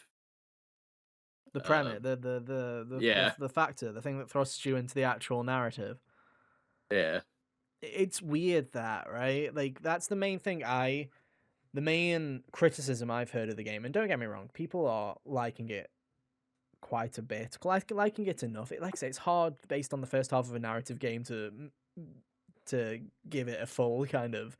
[SPEAKER 1] The
[SPEAKER 2] uh
[SPEAKER 1] premise,
[SPEAKER 2] yeah,
[SPEAKER 1] the factor, the thing that thrusts you into the actual narrative.
[SPEAKER 2] yeah,
[SPEAKER 1] It's weird that, right? Like, that's the main thing the main criticism I've heard of the game, and don't get me wrong, people are liking it quite a bit, liking it enough. Like I say, it's hard based on the first half of a narrative game to give it a full kind of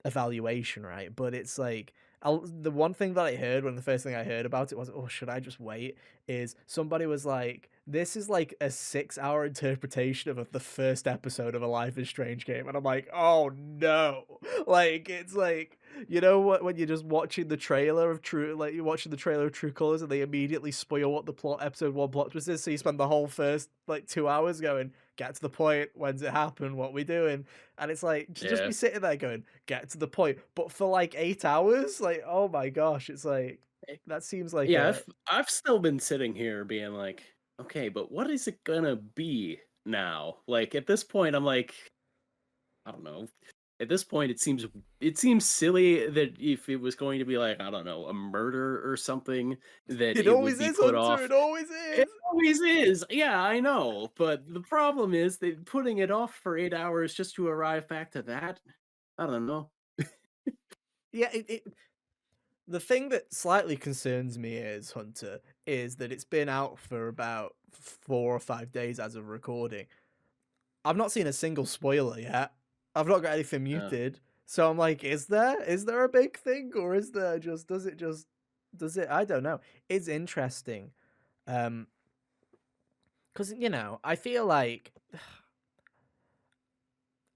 [SPEAKER 1] evaluation, right? But it's like, the one thing that I heard when the first thing I heard about it was, oh, should I just wait? Is somebody was like, this is like a 6 hour interpretation of the first episode of a Life is Strange game. And I'm like, oh no. Like, it's like, you know what, when you're just watching the trailer of True, like you're watching the trailer of True Colors and they immediately spoil what the plot, episode one plot twist is. So you spend the whole first like 2 hours going, get to the point, when's it happen, what we doing? And it's like, to just
[SPEAKER 2] yeah.
[SPEAKER 1] be sitting there going, get to the point. But for like 8 hours, like, oh my gosh, it's like,
[SPEAKER 2] Eh,
[SPEAKER 1] that seems like
[SPEAKER 2] yeah,
[SPEAKER 1] a.
[SPEAKER 2] I've still been sitting here being like, "Okay, but what is it gonna be now?" Like, at this point, I'm like, I don't know. At this point, it seems silly that if it was going to be like, I don't know, a murder or something, that
[SPEAKER 1] It
[SPEAKER 2] it would
[SPEAKER 1] always
[SPEAKER 2] be
[SPEAKER 1] is,
[SPEAKER 2] put
[SPEAKER 1] Hunter.
[SPEAKER 2] off.
[SPEAKER 1] It always
[SPEAKER 2] It
[SPEAKER 1] is.
[SPEAKER 2] always is. Yeah, I know. But the problem is that putting it off for 8 hours just to arrive back to that, I don't know.
[SPEAKER 1] Yeah, the thing that slightly concerns me is, Hunter, is that it's been out for about 4 or 5 days as of recording. I've not seen a single spoiler yet. I've not got anything
[SPEAKER 2] Uh,
[SPEAKER 1] muted. So I'm like, is there a big thing, or is there just does it I don't know. It's interesting. Um because I feel like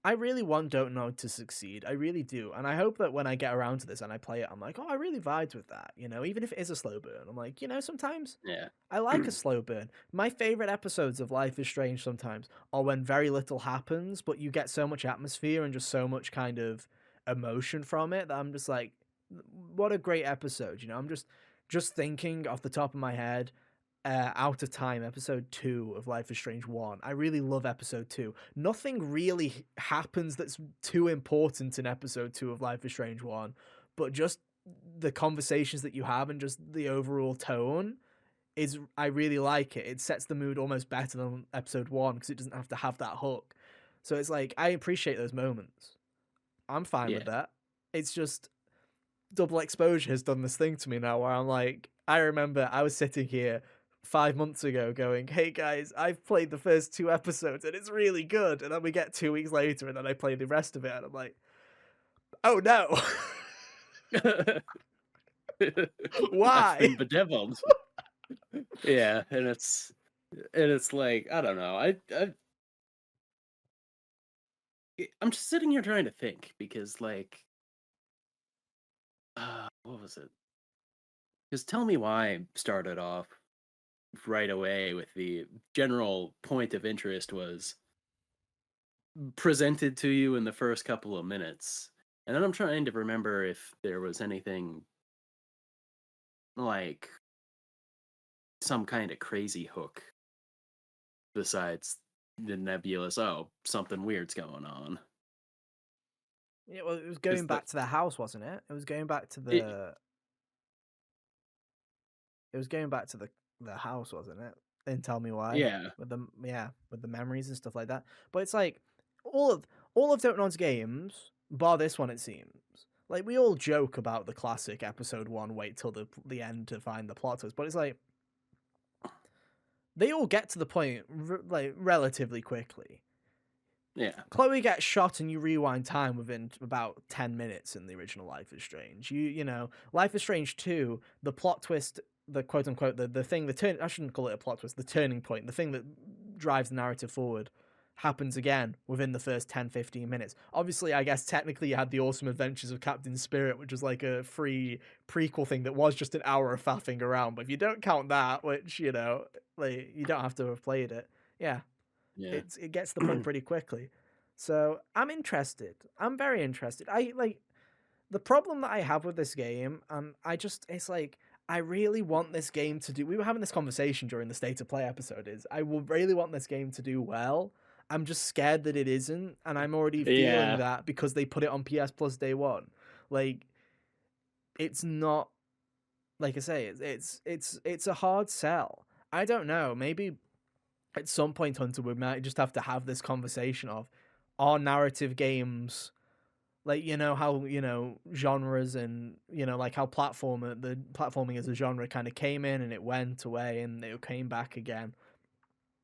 [SPEAKER 1] I really want Don't Know to succeed. I really do. And I hope that when I get around to this and I play it, I'm like, oh, I really vibed with that. Even if it is a slow burn, I'm like, sometimes
[SPEAKER 2] yeah.
[SPEAKER 1] I like a slow burn. My favorite episodes of Life is Strange sometimes are when very little happens, but you get so much atmosphere and just so much kind of emotion from it that I'm just like, what a great episode. I'm just thinking off the top of my head, Out of Time, episode 2 of Life is Strange 1. I really love episode 2. Nothing really happens that's too important in episode 2 of Life is Strange 1, but just the conversations that you have and just the overall tone I really like it. It sets the mood almost better than episode 1 because it doesn't have to have that hook. So it's like, I appreciate those moments. I'm fine with
[SPEAKER 2] Yeah.
[SPEAKER 1] that. It's just double exposure has done this thing to me now where I'm like, I remember I was sitting here 5 months ago going, hey guys, I've played the first 2 episodes and it's really good. And then we get 2 weeks later and then I play the rest of it and I'm like, oh no.
[SPEAKER 2] I've
[SPEAKER 1] Why?
[SPEAKER 2] been bedeviled. Yeah, and it's like, I don't know. I'm just sitting here trying to think because, like, what was it? Because Tell Me Why started off right away with the general point of interest was presented to you in the first couple of minutes. And then I'm trying to remember if there was anything like some kind of crazy hook besides the nebulous, oh, something weird's going on.
[SPEAKER 1] Yeah, well, it was
[SPEAKER 2] Because
[SPEAKER 1] going back to the house, wasn't it? It was going back to
[SPEAKER 2] it,
[SPEAKER 1] the house, wasn't it? And Tell Me Why,
[SPEAKER 2] yeah,
[SPEAKER 1] with the memories and stuff like that. But it's like all of all of Don't Nod's games, bar this one, it seems. Like, we all joke about the classic episode 1, wait till the end to find the plot twist, but it's like they all get to the point like relatively quickly.
[SPEAKER 2] yeah,
[SPEAKER 1] Chloe gets shot and you rewind time within about 10 minutes in the original Life is Strange. Life is Strange 2, the plot twist the quote unquote the thing, the turn, I shouldn't call it a plot twist, the turning point, the thing that drives the narrative forward happens again within the first 10-15 minutes. Obviously, I guess technically you had the Awesome Adventures of Captain Spirit, which was like a free prequel thing that was just an hour of faffing around. But if you don't count that, which, like, you don't have to have played it, yeah,
[SPEAKER 2] Yeah.
[SPEAKER 1] it gets to the point pretty quickly. So I'm interested. I'm very interested. I like the problem that I have with this game, and it's like, I really want this game to do. We were having this conversation during the State of Play episode. Is I will really want this game to do well. I'm just scared that it isn't, and I'm already feeling
[SPEAKER 2] Yeah.
[SPEAKER 1] that because they put it on PS Plus day one. Like, it's not, like I say, it's a hard sell. I don't know. Maybe at some point, Hunter, we might just have to have this conversation of, are narrative games, like, how, genres, and like how the platforming as a genre kind of came in and it went away and it came back again.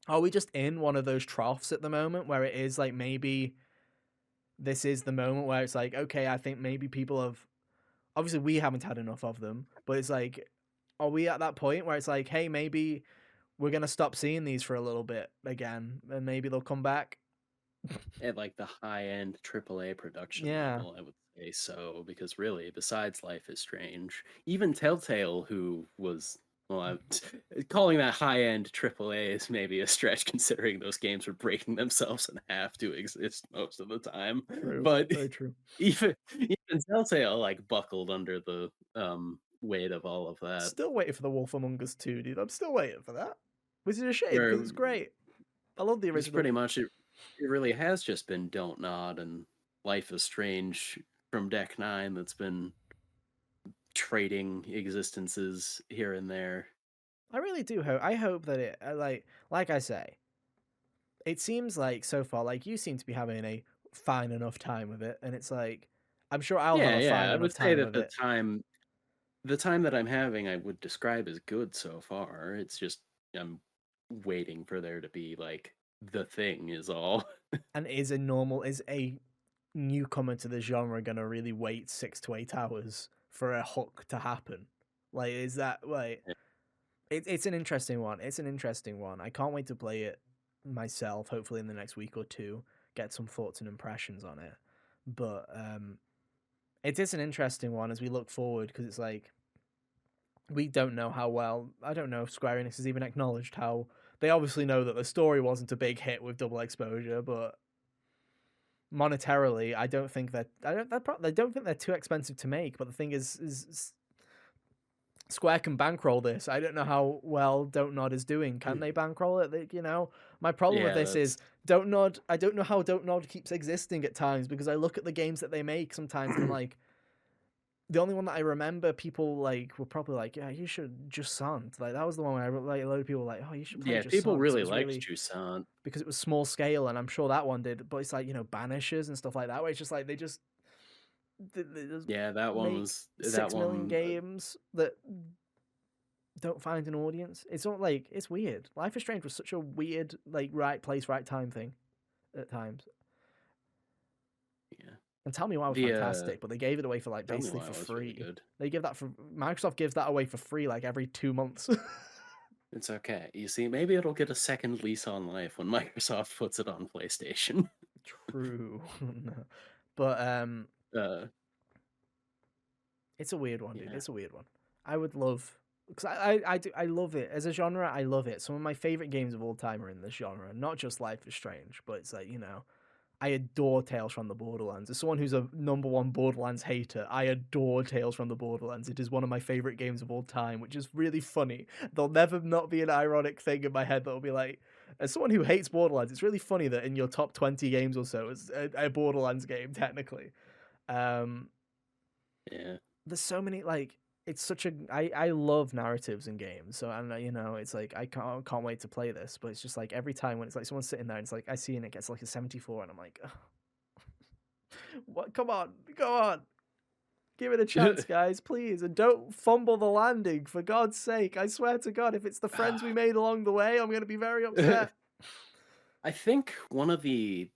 [SPEAKER 1] Are we just in one of those troughs at the moment where it is like, maybe this is the moment where it's like, okay, I think maybe people have, obviously we haven't had enough of them, but it's like, are we at that point where it's like, hey, maybe we're gonna stop seeing these for a little bit again and maybe they'll come back?
[SPEAKER 2] At like the high-end AAA production
[SPEAKER 1] Yeah,
[SPEAKER 2] level, I would say so, because really, besides Life is Strange, even Telltale, who was, well, calling that high-end AAA is maybe a stretch considering those games were breaking themselves in half to exist most of the time.
[SPEAKER 1] true,
[SPEAKER 2] But
[SPEAKER 1] very true.
[SPEAKER 2] even Telltale like buckled under the weight of all of that.
[SPEAKER 1] Still waiting for the Wolf Among Us 2, dude. I'm still waiting for that. Which is a shame because
[SPEAKER 2] Where
[SPEAKER 1] it's great. I love the
[SPEAKER 2] it's
[SPEAKER 1] original.
[SPEAKER 2] pretty much it really has just been Don't Nod and Life is Strange from Deck 9 that's been trading existences here and there.
[SPEAKER 1] I really do hope. I hope that it, like I say, it seems like so far, like you seem to be having a fine enough time with it, and it's like, I'm sure I'll have
[SPEAKER 2] Yeah,
[SPEAKER 1] a
[SPEAKER 2] yeah,
[SPEAKER 1] fine
[SPEAKER 2] I
[SPEAKER 1] enough
[SPEAKER 2] would say
[SPEAKER 1] time
[SPEAKER 2] that
[SPEAKER 1] with it.
[SPEAKER 2] the time that I'm having I would describe as good so far. It's just I'm waiting for there to be like the thing is all.
[SPEAKER 1] And is a newcomer to the genre gonna really wait 6 to 8 hours for a hook to happen? Like, is that like? It's an interesting one. It's an interesting one. I can't wait to play it myself, hopefully in the next week or two, get some thoughts and impressions on it. But it is an interesting one as we look forward, because it's like, we don't know how well, I don't know if Square Enix has even acknowledged how, they obviously know that the story wasn't a big hit with Double Exposure, but monetarily, I don't think that I don't think they're too expensive to make. But the thing is Square can bankroll this. I don't know how well Don't Nod is doing. Can they bankroll it? My problem with
[SPEAKER 2] Yeah,
[SPEAKER 1] this is
[SPEAKER 2] that's
[SPEAKER 1] Don't Nod. I don't know how Don't Nod keeps existing at times, because I look at the games that they make sometimes and I'm like, the only one that I remember people like were probably like, yeah, you should just Sant. Like, that was the one where like a load of people were like, oh, you should play
[SPEAKER 2] yeah,
[SPEAKER 1] just
[SPEAKER 2] people
[SPEAKER 1] Sant, because it
[SPEAKER 2] really
[SPEAKER 1] was
[SPEAKER 2] liked
[SPEAKER 1] really,
[SPEAKER 2] Jusant.
[SPEAKER 1] because it was small scale, and I'm sure that one did. But it's like, Banishers and stuff like that, where it's just like they just
[SPEAKER 2] Yeah, that one
[SPEAKER 1] make
[SPEAKER 2] was that
[SPEAKER 1] 6 million
[SPEAKER 2] one
[SPEAKER 1] games that don't find an audience. It's not like, it's weird. Life is Strange was such a weird, like, right place, right time thing at times.
[SPEAKER 2] yeah.
[SPEAKER 1] And Tell Me Why was
[SPEAKER 2] The
[SPEAKER 1] fantastic, but they gave it away for like
[SPEAKER 2] Tell Me
[SPEAKER 1] basically
[SPEAKER 2] Why
[SPEAKER 1] for
[SPEAKER 2] was really
[SPEAKER 1] free.
[SPEAKER 2] good.
[SPEAKER 1] They give that for Microsoft gives that away for free like every 2 months.
[SPEAKER 2] It's okay. You see, maybe it'll get a second lease on life when Microsoft puts it on PlayStation.
[SPEAKER 1] True. No. But
[SPEAKER 2] Uh,
[SPEAKER 1] it's a weird one, dude.
[SPEAKER 2] yeah.
[SPEAKER 1] It's a weird one. I would love, because I love it as a genre. I love it. Some of my favorite games of all time are in this genre. Not just Life is Strange, but it's like, I adore Tales from the Borderlands. As someone who's a number one Borderlands hater, I adore Tales from the Borderlands. It is one of my favorite games of all time, which is really funny. There'll never not be an ironic thing in my head that'll be like, as someone who hates Borderlands, it's really funny that in your top 20 games or so is a Borderlands game, technically. Um,
[SPEAKER 2] Yeah.
[SPEAKER 1] there's so many, like, it's such a, I love narratives in games. So, and it's like, I can't wait to play this. But it's just like, every time when it's like someone's sitting there and it's like, I see and it gets like a 74 and I'm like, what? Come on, go on, give it a chance, guys, please, and don't fumble the landing, for God's sake. I swear to God, if it's the friends we made along the way, I'm gonna be very upset.
[SPEAKER 2] I think one of the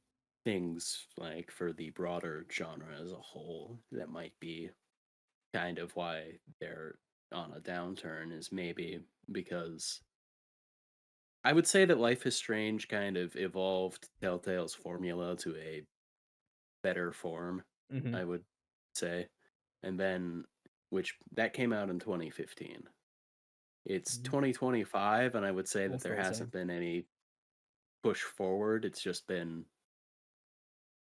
[SPEAKER 2] things, like for the broader genre as a whole, that might be kind of why they're on a downturn is maybe because I would say that Life is Strange kind of evolved Telltale's formula to a better form,
[SPEAKER 1] Hmm.
[SPEAKER 2] I would say. And then which that came out in 2015. It's
[SPEAKER 1] Hmm.
[SPEAKER 2] 2025 and I would say
[SPEAKER 1] All
[SPEAKER 2] that there
[SPEAKER 1] still the same.
[SPEAKER 2] hasn't been any push forward. It's just been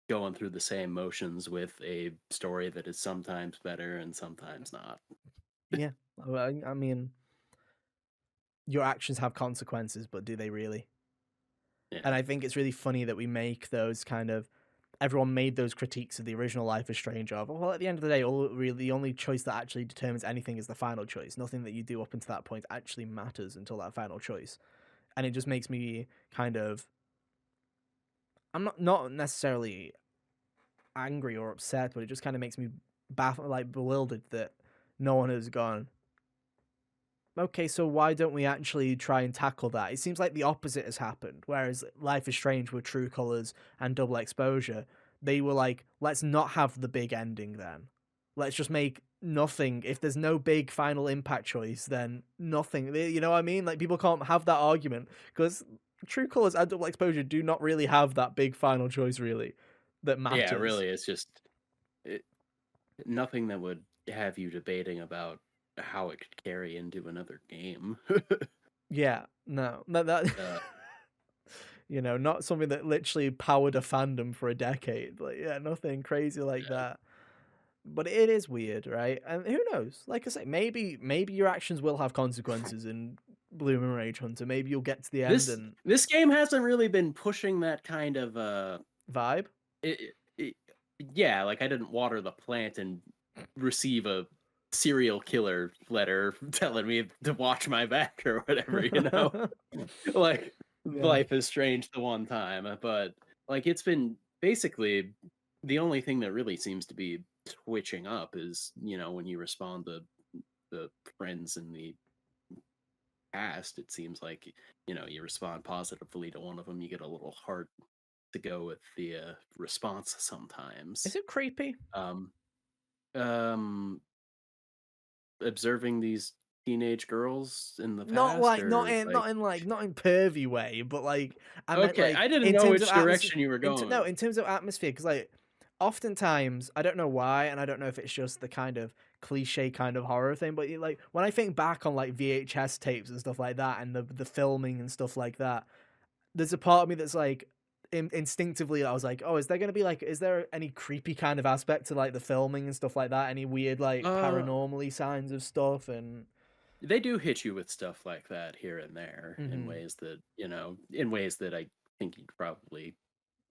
[SPEAKER 2] going through the same motions with a story that is sometimes better and sometimes not.
[SPEAKER 1] Yeah. Well, I mean, your actions have consequences, but do they really? And
[SPEAKER 2] Yeah.
[SPEAKER 1] I think it's really funny that we make those kind of everyone made those critiques of the original Life is Strange of, well, at the end of the day, the only choice that actually determines anything is the final choice. Nothing that you do up until that point actually matters until that final choice. And it just makes me kind of I'm not necessarily angry or upset, but it just kind of makes me baffled, like bewildered that no one has gone, okay, so why don't we actually try and tackle that? It seems like the opposite has happened. Whereas Life is Strange with True Colors and Double Exposure, they were like, let's not have the big ending then. Let's just make nothing. If there's no big final impact choice, then nothing. You know what I mean? Like, people can't have that argument because True Colors and Double Exposure do not really have that big final choice, really, that
[SPEAKER 2] Yeah,
[SPEAKER 1] matters.
[SPEAKER 2] really, it's just it, nothing that would have you debating about how it could carry into another game.
[SPEAKER 1] Yeah, no, that
[SPEAKER 2] uh,
[SPEAKER 1] not something that literally powered a fandom for a decade. Like, yeah, nothing crazy like
[SPEAKER 2] yeah.
[SPEAKER 1] that. But it is weird, right? And who knows? Like I say, maybe your actions will have consequences in Bloom and Rage Hunter. Maybe you'll get to the end
[SPEAKER 2] This
[SPEAKER 1] and
[SPEAKER 2] this game hasn't really been pushing that kind of
[SPEAKER 1] vibe.
[SPEAKER 2] it, yeah, like I didn't water the plant and receive a serial killer letter telling me to watch my back or whatever, you know? Like
[SPEAKER 1] Yeah.
[SPEAKER 2] Life is Strange the one time, but like it's been basically the only thing that really seems to be switching up is, when you respond to the friends in the past, it seems like, you respond positively to one of them, you get a little heart to go with the response
[SPEAKER 1] Is
[SPEAKER 2] sometimes.
[SPEAKER 1] it creepy?
[SPEAKER 2] Um, um, observing these teenage girls in the
[SPEAKER 1] Not
[SPEAKER 2] past,
[SPEAKER 1] like
[SPEAKER 2] or like,
[SPEAKER 1] not in pervy way, but like I meant
[SPEAKER 2] okay,
[SPEAKER 1] like
[SPEAKER 2] I didn't
[SPEAKER 1] in
[SPEAKER 2] know
[SPEAKER 1] terms of
[SPEAKER 2] which
[SPEAKER 1] atmosphere.
[SPEAKER 2] direction you were
[SPEAKER 1] No,
[SPEAKER 2] going.
[SPEAKER 1] in terms of atmosphere, because like oftentimes I don't know why, and I don't know if it's just the kind of cliche kind of horror thing, but like when I think back on like VHS tapes and stuff like that, and the filming and stuff like that, there's a part of me that's like. Instinctively, I was like, "Oh, is there gonna be like, is there any creepy kind of aspect to like the filming and stuff like that? Any weird like
[SPEAKER 2] Uh,
[SPEAKER 1] paranormally signs of stuff?" And
[SPEAKER 2] they do hit you with stuff like that here and there in
[SPEAKER 1] hmm
[SPEAKER 2] ways that, in ways that I think you'd probably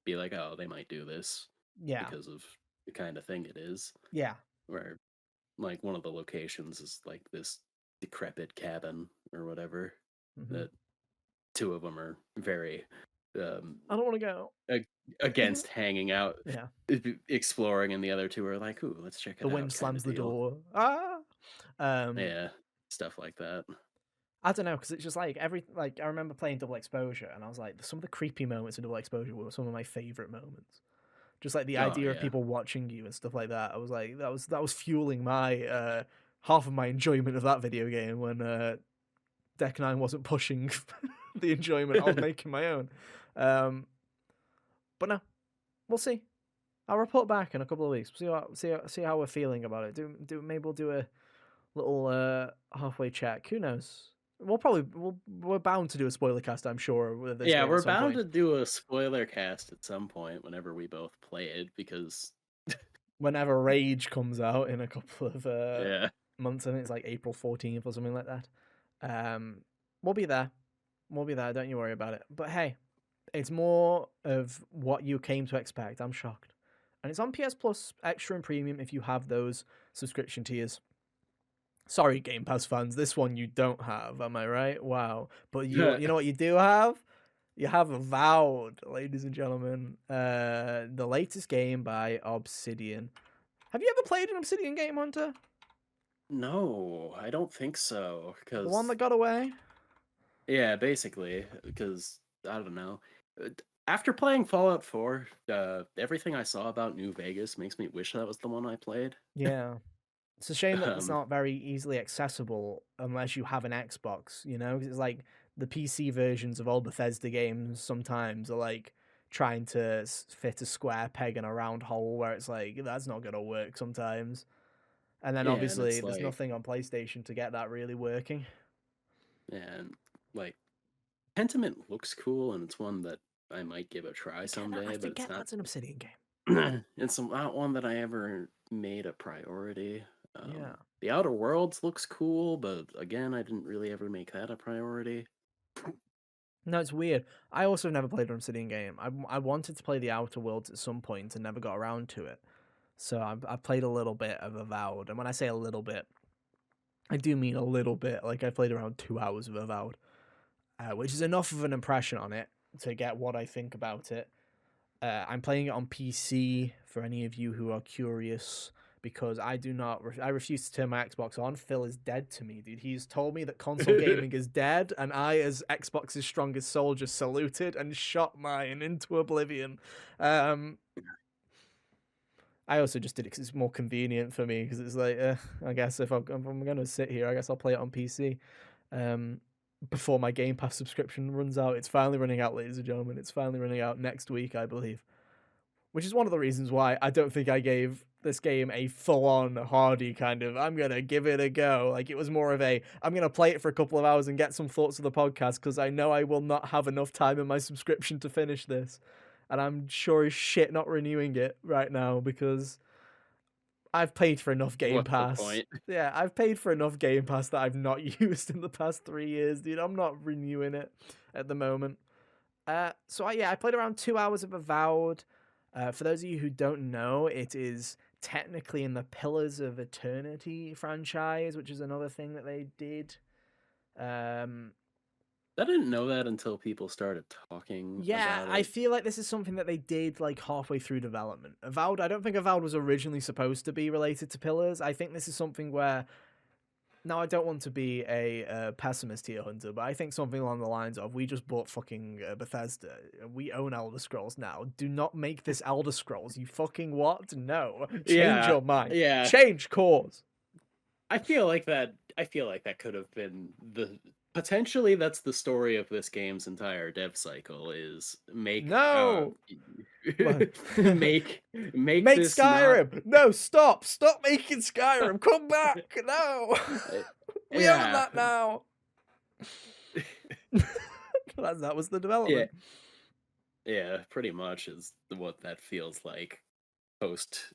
[SPEAKER 2] be like, oh, they might do this
[SPEAKER 1] yeah,
[SPEAKER 2] because of the kind of thing it is.
[SPEAKER 1] yeah.
[SPEAKER 2] Where like one of the locations is like this decrepit cabin or whatever
[SPEAKER 1] Hmm.
[SPEAKER 2] that two of them are very um
[SPEAKER 1] I don't want to go.
[SPEAKER 2] ag- against hanging out
[SPEAKER 1] Yeah.
[SPEAKER 2] exploring, and the other two are like, ooh, let's check
[SPEAKER 1] The
[SPEAKER 2] it
[SPEAKER 1] wind
[SPEAKER 2] out kind
[SPEAKER 1] slams
[SPEAKER 2] of
[SPEAKER 1] the
[SPEAKER 2] deal.
[SPEAKER 1] door. Ah. Um,
[SPEAKER 2] Yeah, stuff like that.
[SPEAKER 1] I don't know because it's just like I remember playing Double Exposure and I was like, some of the creepy moments in Double Exposure were some of my favorite moments. Just like the
[SPEAKER 2] Oh
[SPEAKER 1] idea of
[SPEAKER 2] yeah.
[SPEAKER 1] people watching you and stuff like that. I was like, that was fueling my half of my enjoyment of that video game when Deck Nine wasn't pushing the enjoyment. I was making my own. Um, but no, we'll see. I'll report back in a couple of weeks. See how we're feeling about it. Maybe we'll do a little halfway check. Who knows? We're bound to do a spoiler cast, I'm sure, of this
[SPEAKER 2] Yeah,
[SPEAKER 1] game at
[SPEAKER 2] we're
[SPEAKER 1] some
[SPEAKER 2] bound
[SPEAKER 1] point.
[SPEAKER 2] to do a spoiler cast at some point whenever we both play it because
[SPEAKER 1] Whenever Rage comes out in a couple of
[SPEAKER 2] yeah.
[SPEAKER 1] months, I think it's like April 14th or something like that. Um, we'll be there. We'll be there. Don't you worry about it. But hey, it's more of what you came to expect. I'm shocked, and it's on PS Plus Extra and Premium if you have those subscription tiers. Sorry, Game Pass fans, this one you don't have, am I right? Wow. But you know what you do have? You have Avowed, ladies and gentlemen. The latest game by Obsidian. Have you ever played an Obsidian game, Hunter?
[SPEAKER 2] No, I don't think so.
[SPEAKER 1] The one that
[SPEAKER 2] Because
[SPEAKER 1] got away?
[SPEAKER 2] yeah, basically, because I don't know. After playing Fallout 4, everything I saw about New Vegas makes me wish that was the one I played.
[SPEAKER 1] Yeah. It's a shame that it's
[SPEAKER 2] Um,
[SPEAKER 1] not very easily accessible unless you have an Xbox, you know? 'Cause it's like the PC versions of all Bethesda games sometimes are like trying to fit a square peg in a round hole where it's like that's not going to work sometimes. And then
[SPEAKER 2] yeah, and
[SPEAKER 1] obviously
[SPEAKER 2] it's
[SPEAKER 1] there's
[SPEAKER 2] like,
[SPEAKER 1] nothing on PlayStation to get that really working.
[SPEAKER 2] and like Pentiment looks cool, and it's one that I might give a try
[SPEAKER 1] I
[SPEAKER 2] someday, but it's
[SPEAKER 1] forget
[SPEAKER 2] not.
[SPEAKER 1] that's an Obsidian game.
[SPEAKER 2] It's not one that I ever made a priority.
[SPEAKER 1] Yeah.
[SPEAKER 2] The Outer Worlds looks cool, but again, I didn't really ever make that a priority.
[SPEAKER 1] No, it's weird. I also never played an Obsidian game. I wanted to play the Outer Worlds at some point and never got around to it. So I've played a little bit of Avowed, and when I say a little bit, I do mean a little bit. Like I played around 2 hours of Avowed, which is enough of an impression on it to get what I think about it. I'm playing it on PC for any of you who are curious because I do not. I refuse to turn my Xbox on. Phil is dead to me, dude. He's told me that console gaming is dead, and I, as Xbox's strongest soldier, saluted and shot mine into oblivion. Um, I also just did it because it's more convenient for me. Because it's like, I guess if I'm gonna sit here, I guess I'll play it on PC. Um, before my Game Pass subscription runs out. It's finally running out, ladies and gentlemen. It's finally running out next week, I believe. Which is one of the reasons why I don't think I gave this game a full-on hardy kind of, I'm going to give it a go. Like, it was more of a, I'm going to play it for a couple of hours and get some thoughts of the podcast because I know I will not have enough time in my subscription to finish this. And I'm sure as shit not renewing it right now because I've paid for enough Game
[SPEAKER 2] What's the
[SPEAKER 1] Pass.
[SPEAKER 2] point?
[SPEAKER 1] Yeah, I've paid for enough Game Pass that I've not used in the past 3 years, dude. I'm not renewing it at the moment. I played around 2 hours of Avowed. For those of you who don't know, it is technically in the Pillars of Eternity franchise, which is another thing that they did. Um,
[SPEAKER 2] I didn't know that until people started talking
[SPEAKER 1] yeah,
[SPEAKER 2] about
[SPEAKER 1] I
[SPEAKER 2] it.
[SPEAKER 1] feel like this is something that they did like halfway through development. Avowed, I don't think Avowed was originally supposed to be related to Pillars. I think this is something where now, I don't want to be a pessimist here, Hunter, but I think something along the lines of we just bought fucking Bethesda. We own Elder Scrolls now. Do not make this Elder Scrolls. You fucking what? No. Change
[SPEAKER 2] Yeah,
[SPEAKER 1] your mind.
[SPEAKER 2] yeah.
[SPEAKER 1] Change course.
[SPEAKER 2] I feel like that. I feel like that could have been the potentially. That's the story of this game's entire dev cycle. Is
[SPEAKER 1] No.
[SPEAKER 2] make
[SPEAKER 1] Make
[SPEAKER 2] this not.
[SPEAKER 1] Skyrim. No, stop. Stop making Skyrim. Come back. No. We own
[SPEAKER 2] Yeah,
[SPEAKER 1] that now. That was the
[SPEAKER 2] yeah,
[SPEAKER 1] development.
[SPEAKER 2] yeah. Pretty much is what that feels like post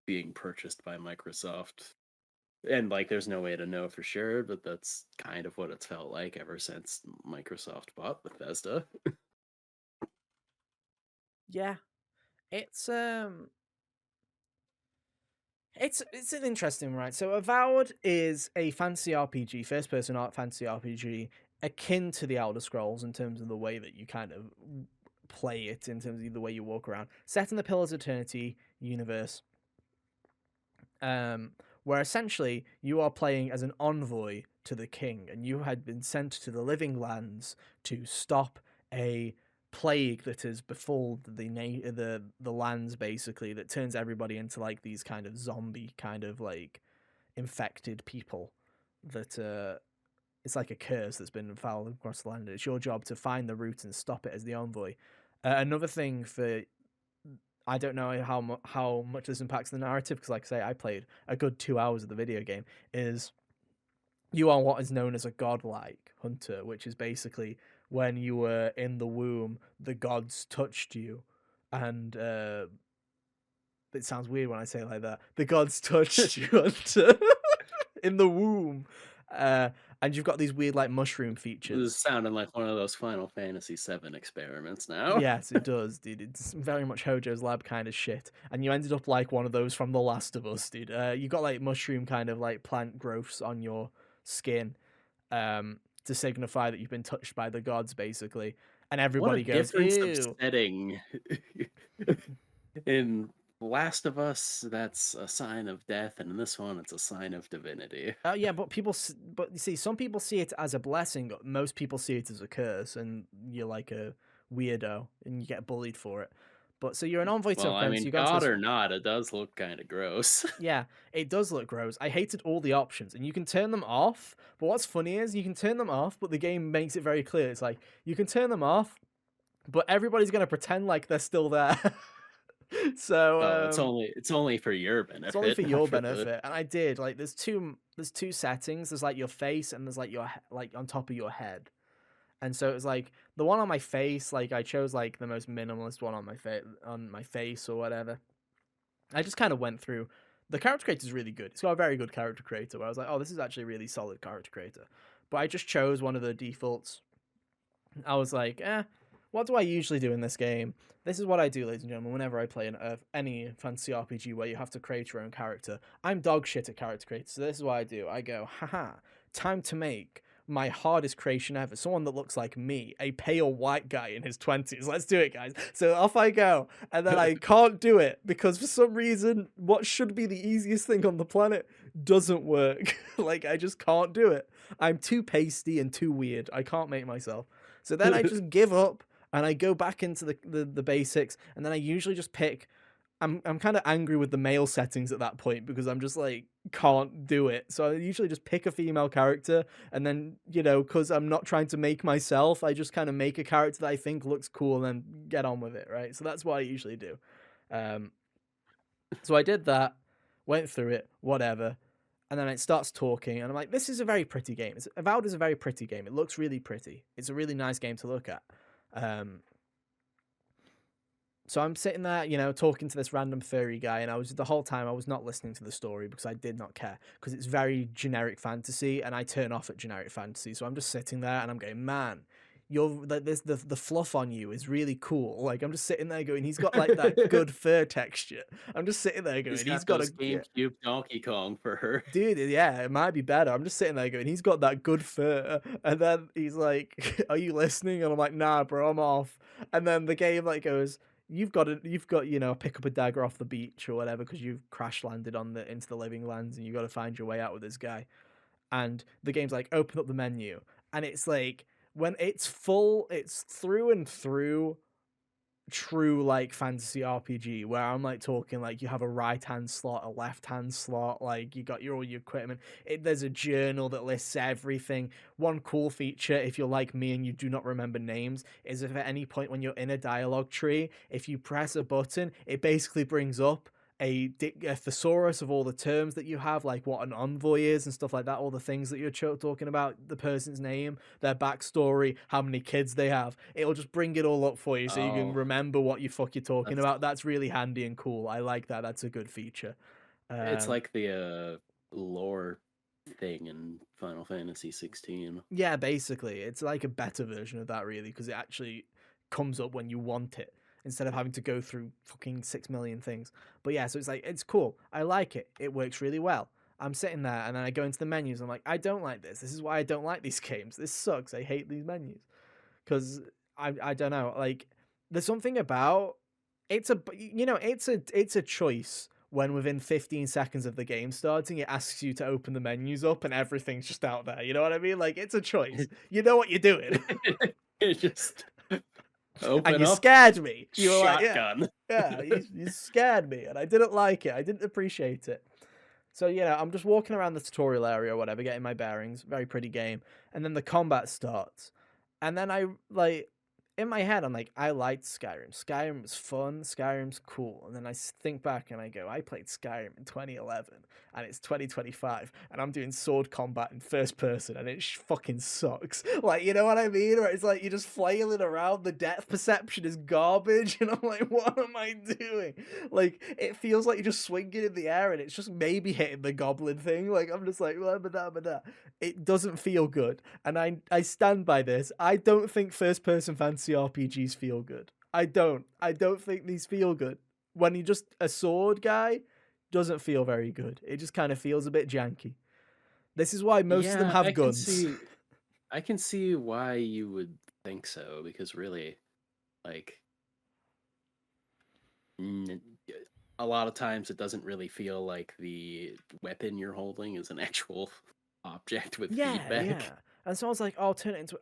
[SPEAKER 2] being purchased by Microsoft. And like, there's no way to know for sure, but that's kind of what it's felt like ever since Microsoft bought Bethesda.
[SPEAKER 1] Yeah. It's it's an interesting, right? So Avowed is a fantasy RPG, first person art fantasy RPG, akin to the Elder Scrolls in terms of the way that you kind of play it, in terms of the way you walk around. Set in the Pillars of Eternity universe, um, where essentially you are playing as an envoy to the king, and you had been sent to the Living Lands to stop a plague that has befalled the lands, basically, that turns everybody into like these kind of zombie kind of like infected people that it's like a curse that's been fouled across the land. It's your job to find the root and stop it as the envoy. Another thing for, I don't know how much this impacts the narrative, because like I say, I played a good 2 hours of the video game, is you are what is known as a godlike hunter, which is basically when you were in the womb, the gods touched you, and it sounds weird when I say it like that. The gods touched you, hunter, in the womb, uh, and you've got these weird like mushroom
[SPEAKER 2] This is
[SPEAKER 1] features.
[SPEAKER 2] sounding like one of those Final Fantasy VII experiments now.
[SPEAKER 1] Yes, it does, dude. It's very much Hojo's Lab kind of shit. And you ended up like one of those from The Last of Us, dude. You got like mushroom kind of like plant growths on your skin, to signify that you've been touched by the gods, basically. And
[SPEAKER 2] What a
[SPEAKER 1] everybody goes,
[SPEAKER 2] difference of
[SPEAKER 1] ew.
[SPEAKER 2] setting. In Last of Us, that's a sign of death, and in this one, it's a sign of divinity.
[SPEAKER 1] Yeah, but but you see, some people see it as a blessing. Most people see it as a curse, and you're like a weirdo, and you get bullied for it. But so you're an envoy to a
[SPEAKER 2] Well, I
[SPEAKER 1] friend, so
[SPEAKER 2] mean,
[SPEAKER 1] you go into
[SPEAKER 2] God
[SPEAKER 1] this.
[SPEAKER 2] or not, it does look kind of gross.
[SPEAKER 1] Yeah, it does look gross. I hated all the options, and you can turn them off. But what's funny is you can turn them off, but the game makes it very clear. It's like you can turn them off, but everybody's gonna pretend like they're still there. So
[SPEAKER 2] Oh, it's only for your
[SPEAKER 1] it's only
[SPEAKER 2] benefit,
[SPEAKER 1] for
[SPEAKER 2] not
[SPEAKER 1] your
[SPEAKER 2] for the.
[SPEAKER 1] benefit. And I did like there's two settings. There's like your face and there's like like on top of your head. And so it was like the one on my face. Like I chose like the most minimalist one on my face or whatever. I just kind of went through. The character creator is really good. It's got a very good character creator. Where I was like, oh, this is actually a really solid character creator. But I just chose one of the defaults. I was like, what do I usually do in this game? This is what I do, ladies and gentlemen, whenever I play any fantasy RPG where you have to create your own character. I'm dog shit at character creators, so this is what I do. I go, haha, time to make my hardest creation ever. Someone that looks like me, a pale white guy in his 20s. Let's do it, guys. So off I go. And then I can't do it because for some reason, what should be the easiest thing on the planet doesn't work. Like, I just can't do it. I'm too pasty and too weird. I can't make myself. So then I just give up and I go back into the basics, and then I usually just pick. I'm kind of angry with the male settings at that point because I'm just like can't do it. So I usually just pick a female character, and then because I'm not trying to make myself, I just kind of make a character that I think looks cool and then get on with it, right? So that's what I usually do. Um, so I did that, went through it, whatever. And then it starts talking, and I'm like, this is a very pretty game. Avowed is a very pretty game. It looks really pretty. It's a really nice game to look at. So I'm sitting there, talking to this random furry guy, and the whole time I was not listening to the story because I did not care because it's very generic fantasy, and I turn off at generic fantasy. So I'm just sitting there, and I'm going, man, the fluff on you is really cool. Like I'm just sitting there going, he's got like that good fur texture. I'm just sitting there
[SPEAKER 2] He's
[SPEAKER 1] going, he's
[SPEAKER 2] got
[SPEAKER 1] got
[SPEAKER 2] those
[SPEAKER 1] a yeah.
[SPEAKER 2] GameCube Donkey Kong for her.
[SPEAKER 1] Dude, yeah, it might be better. I'm just sitting there going, he's got that good fur. And then he's like, are you listening? And I'm like, nah, bro, I'm off. And then the game like goes, you've got, pick up a dagger off the beach or whatever because you've crash landed into the living lands and you got to find your way out with this guy. And the game's like, open up the menu. And it's like, when it's full, it's through and through true like fantasy RPG where I'm like talking like you have a right hand slot, a left hand slot, like you got all your equipment. There's a journal that lists everything. One cool feature, if you're like me and you do not remember names, is if at any point when you're in a dialogue tree, if you press a button, it basically brings up a thesaurus of all the terms that you have, like what an envoy is and stuff like that, all the things that you're talking about, the person's name, their backstory, how many kids they have. It'll just bring it all up for you so you can
[SPEAKER 2] Oh,
[SPEAKER 1] remember what you're talking
[SPEAKER 2] that's
[SPEAKER 1] about. That's really handy and cool. I like that. That's a good feature.
[SPEAKER 2] it's
[SPEAKER 1] Um,
[SPEAKER 2] like the lore thing in Final Fantasy 16.
[SPEAKER 1] yeah, basically, it's like a better version of that, really, because it actually comes up when you want it instead of having to go through fucking 6 million things. But yeah, so it's like, it's cool. I like it. It works really well. I'm sitting there and then I go into the menus. I'm like, I don't like this. This is why I don't like these games. This sucks. I hate these menus because I don't know. Like, there's something about it's a choice when within 15 seconds of the game starting, it asks you to open the menus up and everything's just out there. You know what I mean? Like, it's a choice. You know what you're doing.
[SPEAKER 2] It just
[SPEAKER 1] And
[SPEAKER 2] open
[SPEAKER 1] you
[SPEAKER 2] up,
[SPEAKER 1] scared me. You were like, yeah,
[SPEAKER 2] shotgun.
[SPEAKER 1] yeah, you scared me, and I didn't like it. I didn't appreciate it. So I'm just walking around the tutorial area or whatever, getting my bearings. Very pretty game, and then the combat starts, and then I like in my head I'm like, I liked Skyrim. Skyrim was fun. Skyrim's cool. And then I think back and I go, I played Skyrim in 2011, and it's 2025, and I'm doing sword combat in first person, and it fucking sucks. Like, you know what I mean? Or it's like you're just flailing around. The depth perception is garbage, and I'm like, what am I doing? Like, it feels like you're just swinging in the air, and it's just maybe hitting the goblin thing. Like, I'm just like, blah. It doesn't feel good, and I stand by this. I don't think first person fantasy RPGs feel good. I don't think these feel good. When you're just a sword guy, doesn't feel very good. It just kind of feels a bit janky. This is why most of them
[SPEAKER 2] Yeah,
[SPEAKER 1] have
[SPEAKER 2] I can
[SPEAKER 1] guns.
[SPEAKER 2] see. I can see why you would think so because really, like, n- a lot of times it doesn't really feel like the weapon you're holding is an actual object with
[SPEAKER 1] Yeah.
[SPEAKER 2] feedback.
[SPEAKER 1] And so I was like, I'll turn it into.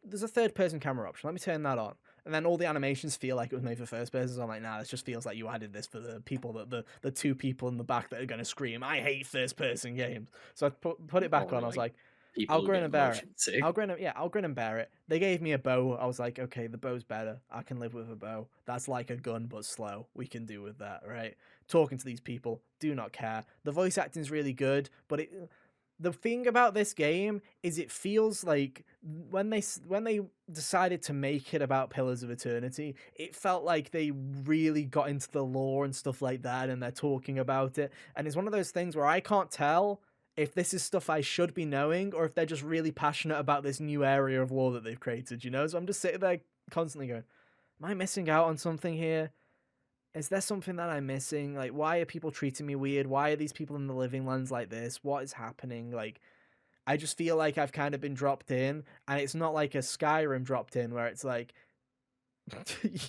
[SPEAKER 1] There's a third person camera option. Let me turn that on. And then all the animations feel like it was made for first person. So I'm like, nah, this just feels like you added this for the people that the two people in the back that are going to scream, I hate first person games. So I put it back
[SPEAKER 2] Or
[SPEAKER 1] on. I was
[SPEAKER 2] like
[SPEAKER 1] like,
[SPEAKER 2] people
[SPEAKER 1] I'll
[SPEAKER 2] who
[SPEAKER 1] grin
[SPEAKER 2] get
[SPEAKER 1] and bear it.
[SPEAKER 2] motion sick.
[SPEAKER 1] I'll grin and bear it. They gave me a bow. I was like, okay, the bow's better. I can live with a bow. That's like a gun, but slow. We can do with that, right? Talking to these people, do not care. The voice acting's really good, but the thing about this game is it feels like when they decided to make it about Pillars of Eternity, it felt like they really got into the lore and stuff like that, and they're talking about it. And it's one of those things where I can't tell if this is stuff I should be knowing or if they're just really passionate about this new area of lore that they've created, you know? So I'm just sitting there constantly going, am I missing out on something here? Is there something that I'm missing? Like, why are people treating me weird? Why are these people in the living lands like this? What is happening? Like, I just feel like I've kind of been dropped in, and it's not like a Skyrim dropped in where it's like,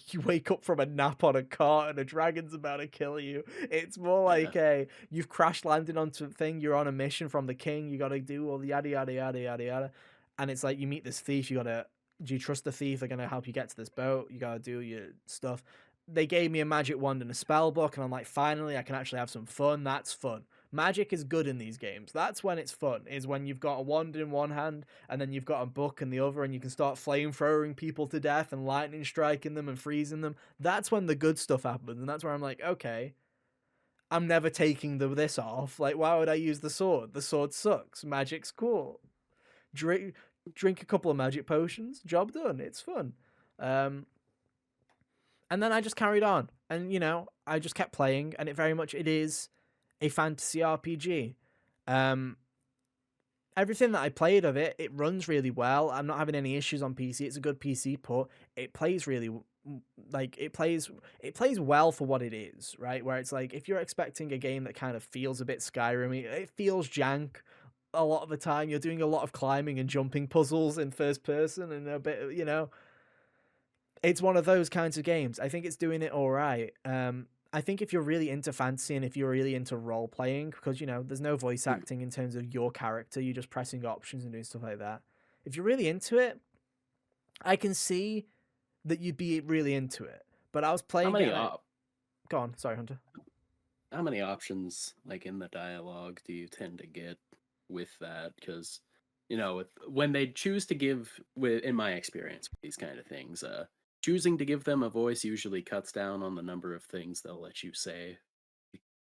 [SPEAKER 1] you wake up from a nap on a cart and a dragon's about to kill you. It's more
[SPEAKER 2] Yeah.
[SPEAKER 1] like you've crash landed onto a thing, you're on a mission from the king, you gotta do all the yada yada yada yada yada. And it's like you meet this thief, you gotta, do you trust the thief? They're gonna help you get to this boat, you gotta do your stuff. They gave me a magic wand and a spell book, and I'm like, finally I can actually have some fun. That's fun. Magic is good in these games. That's when it's fun, is when you've got a wand in one hand and then you've got a book in the other, and you can start flamethrowing people to death and lightning striking them and freezing them. That's when the good stuff happens, and that's where I'm like, okay, I'm never taking this off. Like, why would I use the sword? The sword sucks. Magic's cool. Drink a couple of magic potions. Job done. It's fun. And then I just carried on, and I just kept playing, and it is a fantasy RPG. Everything that I played of it, it runs really well. I'm not having any issues on PC. It's a good PC port. It plays really like it plays well for what it is, right? Where it's like if you're expecting a game that kind of feels a bit Skyrim-y, it feels jank a lot of the time. You're doing a lot of climbing and jumping puzzles in first person, and a bit, it's one of those kinds of games. I think it's doing it all right. I think if you're really into fantasy and if you're really into role playing, because there's no voice
[SPEAKER 2] Hmm.
[SPEAKER 1] acting in terms of your character, you're just pressing options and doing stuff like that. If you're really into it, I can see that you'd be really into it. But I was
[SPEAKER 2] How
[SPEAKER 1] playing it
[SPEAKER 2] many
[SPEAKER 1] and
[SPEAKER 2] op
[SPEAKER 1] go on, sorry, Hunter.
[SPEAKER 2] how many options like in the dialogue do you tend to get with that? Because when they choose to give, in my experience with these kind of things, choosing to give them a voice usually cuts down on the number of things they'll let you say,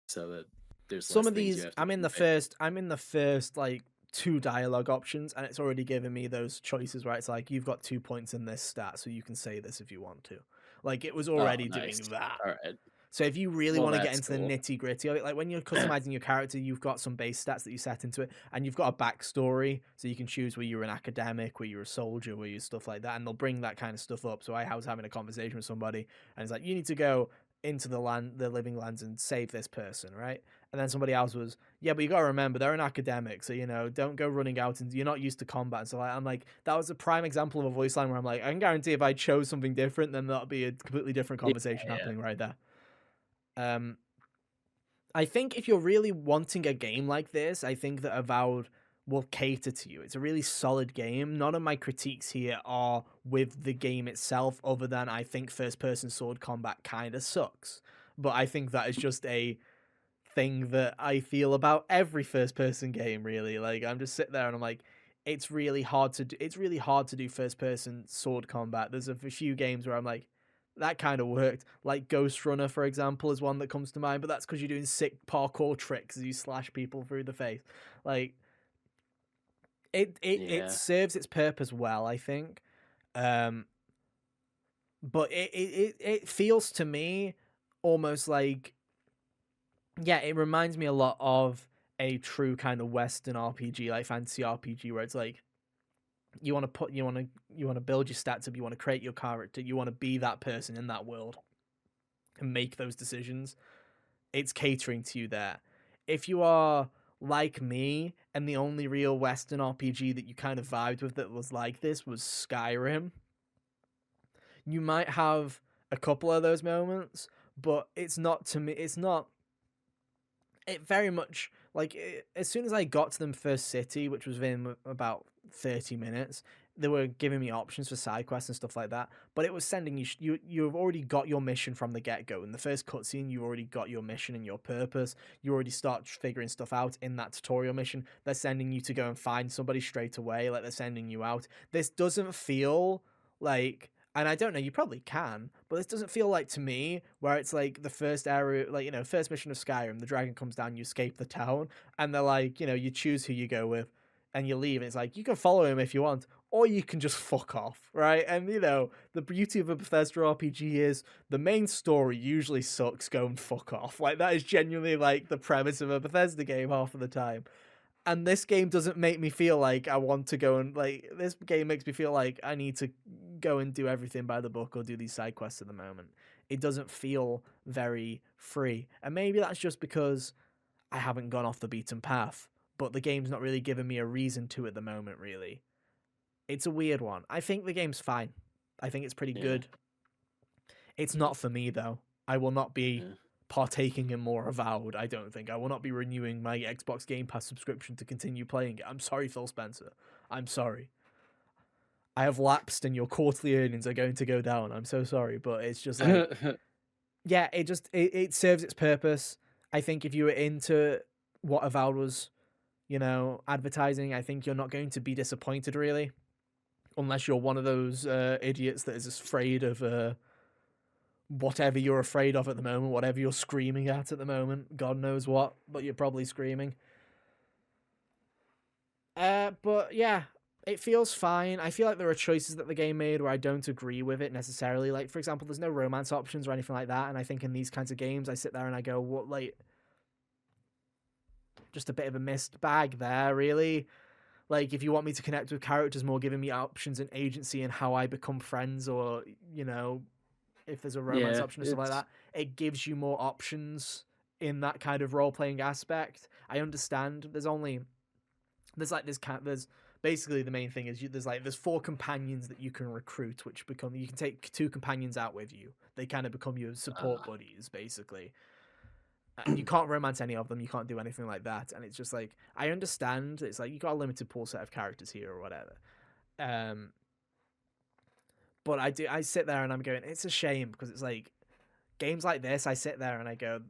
[SPEAKER 2] so that there's
[SPEAKER 1] Some
[SPEAKER 2] less
[SPEAKER 1] of
[SPEAKER 2] things you
[SPEAKER 1] these,
[SPEAKER 2] have to convey.
[SPEAKER 1] I'm in the first like two dialogue options, and it's already given me those choices where it's like you've got 2 points in this stat, so you can say this if you want to. Like it was
[SPEAKER 2] Oh,
[SPEAKER 1] already doing
[SPEAKER 2] nice.
[SPEAKER 1] that.
[SPEAKER 2] All right.
[SPEAKER 1] So if you really
[SPEAKER 2] Well,
[SPEAKER 1] want to get
[SPEAKER 2] that's
[SPEAKER 1] into the
[SPEAKER 2] cool.
[SPEAKER 1] nitty gritty of it, like when you're customizing your character, you've got some base stats that you set into it, and you've got a backstory, so you can choose where you're an academic, where you're a soldier, where you're stuff like that, and they'll bring that kind of stuff up. So I was having a conversation with somebody, and it's like, you need to go into the living lands, and save this person, right? And then somebody else was, yeah, but you gotta remember they're an academic, so don't go running out, and you're not used to combat. So I'm like, that was a prime example of a voice line where I'm like, I can guarantee if I chose something different, then that'll be a completely different
[SPEAKER 2] Yeah,
[SPEAKER 1] conversation
[SPEAKER 2] yeah.
[SPEAKER 1] happening right there. Um, I think if you're really wanting a game like this, I think that Avowed will cater to you. It's a really solid game. None of my critiques here are with the game itself, other than I think first person sword combat kind of sucks. But I think that is just a thing that I feel about every first person game, really. Like I'm just sitting there and I'm like, it's really hard to do first person sword combat. There's a few games where I'm like, that kind of worked. Like Ghost Runner, for example, is one that comes to mind, but that's because you're doing sick parkour tricks as you slash people through the face. Like it
[SPEAKER 2] Yeah.
[SPEAKER 1] serves its purpose well, I think. Um, but it feels to me almost like, yeah, it reminds me a lot of a true kind of Western RPG, like fantasy RPG, where it's like you want to build your stats up, you want to create your character, you want to be that person in that world and make those decisions. It's catering to you there. If you are like me and the only real Western RPG that you kind of vibed with that was like this was Skyrim, you might have a couple of those moments, but it's not, to me, it's not, it very much like as soon as I got to the first city, which was within about 30 minutes, they were giving me options for side quests and stuff like that, but it was sending you've already got your mission from the get-go. In the first cutscene, you already got your mission and your purpose. You already start figuring stuff out in that tutorial mission. They're sending you to go and find somebody straight away, like they're sending you out. This doesn't feel like, and I don't know, you probably can, but this doesn't feel like to me where it's like the first area, like, you know, first mission of Skyrim, the dragon comes down, you escape the town, and they're like, you know, you choose who you go with and you leave, and it's like, you can follow him if you want, or you can just fuck off, right? And, you know, the beauty of a Bethesda RPG is the main story usually sucks, go and fuck off. Like, that is genuinely, like, the premise of a Bethesda game half of the time. And this game doesn't make me feel like I want to go and, like, this game makes me feel like I need to go and do everything by the book or do these side quests at the moment. It doesn't feel very free. And maybe that's just because I haven't gone off the beaten path, but the game's not really giving me a reason to at the moment, really. It's a weird one. I think the game's fine. I think it's pretty good. It's not for me, though. I will not be partaking in more Avowed, I don't think. I will not be renewing my Xbox Game Pass subscription to continue playing it. I'm sorry, Phil Spencer. I'm sorry. I have lapsed and your quarterly earnings are going to go down. I'm so sorry, but it's just like... yeah, it serves its purpose. I think if you were into what Avowed was, you know, advertising, I think you're not going to be disappointed, really. Unless you're one of those idiots that is afraid of whatever you're afraid of at the moment, whatever you're screaming at the moment. God knows what, but you're probably screaming. But yeah, it feels fine. I feel like there are choices that the game made where I don't agree with it necessarily. Like, for example, there's no romance options or anything like that, and I think in these kinds of games, I sit there and I go, what, like... just a bit of a missed bag there, really. Like, if you want me to connect with characters more, giving me options and agency and how I become friends, or, you know, if there's a romance option or stuff like that, it gives you more options in that kind of role-playing aspect. I understand there's basically the main thing is there's 4 companions that you can recruit, which become, you can take 2 companions out with you. They kind of become your support buddies, basically. You can't romance any of them. You can't do anything like that. And it's just like, I understand. It's like, you got a limited pool set of characters here or whatever. But I sit there and I'm going, it's a shame, because it's like, games like this, I sit there and I go,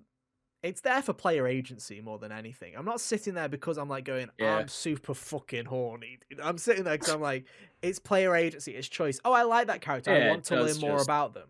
[SPEAKER 1] it's there for player agency more than anything. I'm not sitting there because I'm like going, I'm super fucking horny. I'm sitting there because I'm like, it's player agency, it's choice. Oh, I like that character. I want to learn more about them.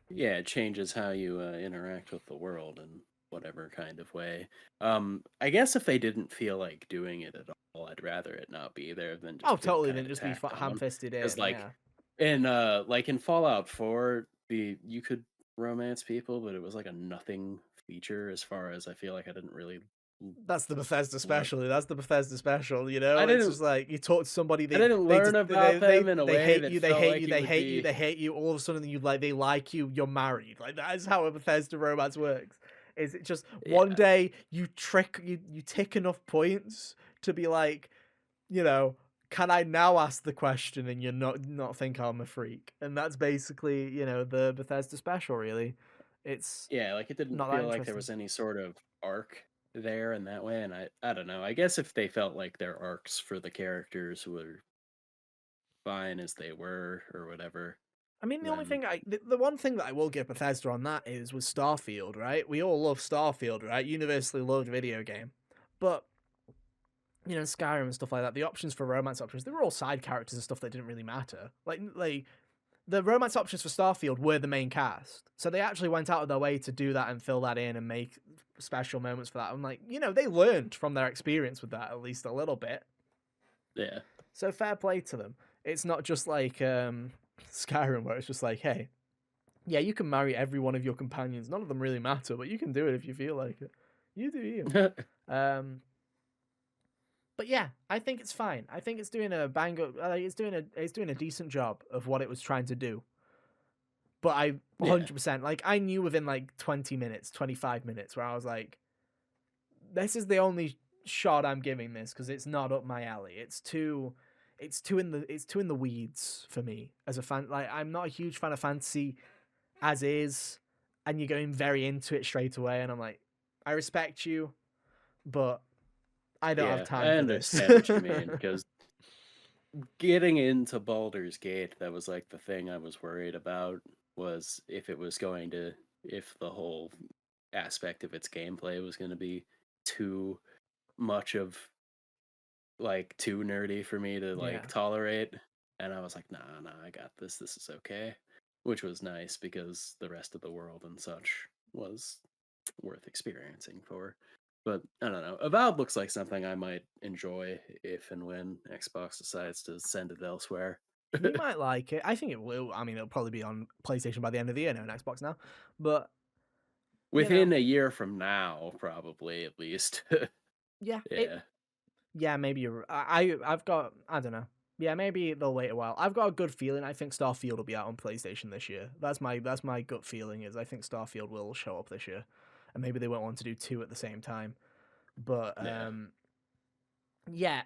[SPEAKER 2] Yeah, it changes how you interact with the world in whatever kind of way. I guess if they didn't feel like doing it at all, I'd rather it not be there than just
[SPEAKER 1] totally, than just be ham-fisted in.
[SPEAKER 2] Because in Fallout 4, you could romance people, but it was like a nothing feature as far as I feel like I didn't really.
[SPEAKER 1] That's the Bethesda special. That's the Bethesda special. You know, it's just like you talk to somebody.
[SPEAKER 2] I didn't learn about them in a way that
[SPEAKER 1] they hate you. All of a sudden, they like you. You're married. Like, that is how a Bethesda romance works. Is it just one day you tick enough points to be like, you know, can I now ask the question and you're not think I'm a freak? And that's basically, you know, the Bethesda special. Really, it's
[SPEAKER 2] like, it didn't feel like there was any sort of arc there in that way, and I don't know. I guess if they felt like their arcs for the characters were fine as they were or whatever.
[SPEAKER 1] I mean, the only thing the one thing that I will give Bethesda on that is with Starfield, right? We all love Starfield, right? Universally loved video game. But, you know, Skyrim and stuff like that, the options for romance options, they were all side characters and stuff that didn't really matter. Like the romance options for Starfield were the main cast. So they actually went out of their way to do that and fill that in and make special moments for that. I'm like, you know, they learned from their experience with that at least a little bit.
[SPEAKER 2] Yeah.
[SPEAKER 1] So fair play to them. It's not just like Skyrim where it's just like, hey, yeah, you can marry every one of your companions. None of them really matter, but you can do it if you feel like it. You do you. But yeah, I think it's fine. I think it's doing a bang up. It's doing a decent job of what it was trying to do. But I 100% like, I knew within like 20 minutes, 25 minutes, where I was like, this is the only shot I'm giving this, because it's not up my alley. It's too in the weeds for me as a fan. Like, I'm not a huge fan of fantasy as is, and you're going very into it straight away, and I'm like, I respect you, but I don't have time for this.
[SPEAKER 2] I understand what you mean, because getting into Baldur's Gate, that was like the thing I was worried about was if the whole aspect of its gameplay was going to be too much of like too nerdy for me to like
[SPEAKER 1] Yeah.
[SPEAKER 2] tolerate. And I was like, nah, nah, I got this. This is okay. Which was nice because the rest of the world and such was worth experiencing for. But I don't know. Avowed looks like something I might enjoy if and when Xbox decides to send it elsewhere.
[SPEAKER 1] You might like it. I think it will. I mean, it'll probably be on PlayStation by the end of the year, no, on Xbox now. But you know,
[SPEAKER 2] Within a year from now, probably at least.
[SPEAKER 1] yeah,
[SPEAKER 2] Yeah.
[SPEAKER 1] yeah, maybe I've got, I don't know. Yeah, maybe they'll wait a while. I've got a good feeling. I think Starfield will be out on PlayStation this year. That's my gut feeling is I think Starfield will show up this year, and maybe they won't want to do two at the same time. But
[SPEAKER 2] Yeah.
[SPEAKER 1] yeah,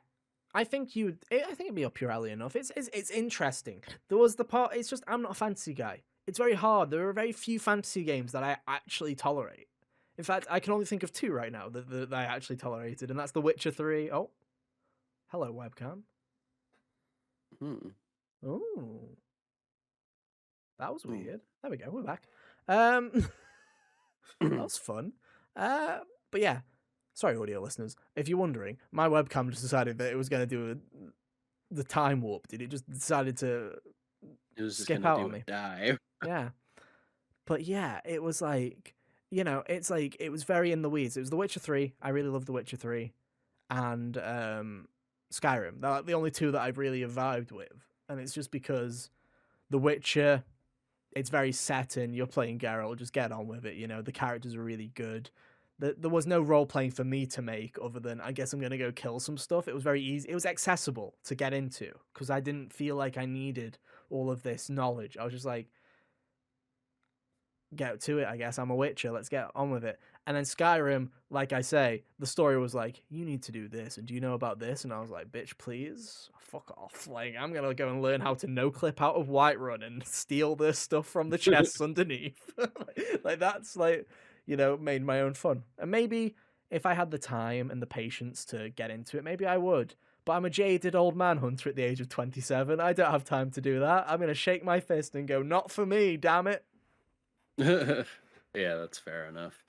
[SPEAKER 1] I think it'd be up your alley enough. It's interesting. There was the part. It's just I'm not a fantasy guy. It's very hard. There are very few fantasy games that I actually tolerate. In fact, I can only think of two right now that I actually tolerated, and that's The Witcher 3. Oh, hello webcam.
[SPEAKER 2] Hmm.
[SPEAKER 1] Oh, that was
[SPEAKER 2] Hmm.
[SPEAKER 1] weird. There we go. We're back. Um, that was fun. Uh, but yeah, sorry, audio listeners. If you're wondering, my webcam just decided that it was going to do the time warp. Did it just decided to
[SPEAKER 2] It was just
[SPEAKER 1] skip
[SPEAKER 2] gonna
[SPEAKER 1] out on
[SPEAKER 2] do a
[SPEAKER 1] me?
[SPEAKER 2] dive.
[SPEAKER 1] Yeah. But yeah, it was like, it's like it was very in the weeds. It was The Witcher 3. I really love The Witcher 3 and Skyrim. They're like the only two that I've really vibed with. And it's just because The Witcher, it's very set in, you're playing Geralt, just get on with it, the characters are really good. There was no role playing for me to make other than I guess I'm going to go kill some stuff. It was very easy. It was accessible to get into because I didn't feel like I needed all of this knowledge. I was just like, get to it, I guess. I'm a Witcher. Let's get on with it. And then Skyrim, like I say, the story was like, you need to do this, and do you know about this? And I was like, bitch, please, fuck off. Like, I'm gonna go and learn how to no clip out of Whiterun and steal this stuff from the chests underneath. Like that's like, made my own fun. And maybe if I had the time and the patience to get into it, maybe I would. But I'm a jaded old man hunter at the age of 27. I don't have time to do that. I'm gonna shake my fist and go, not for me, damn it.
[SPEAKER 2] Yeah, that's fair enough.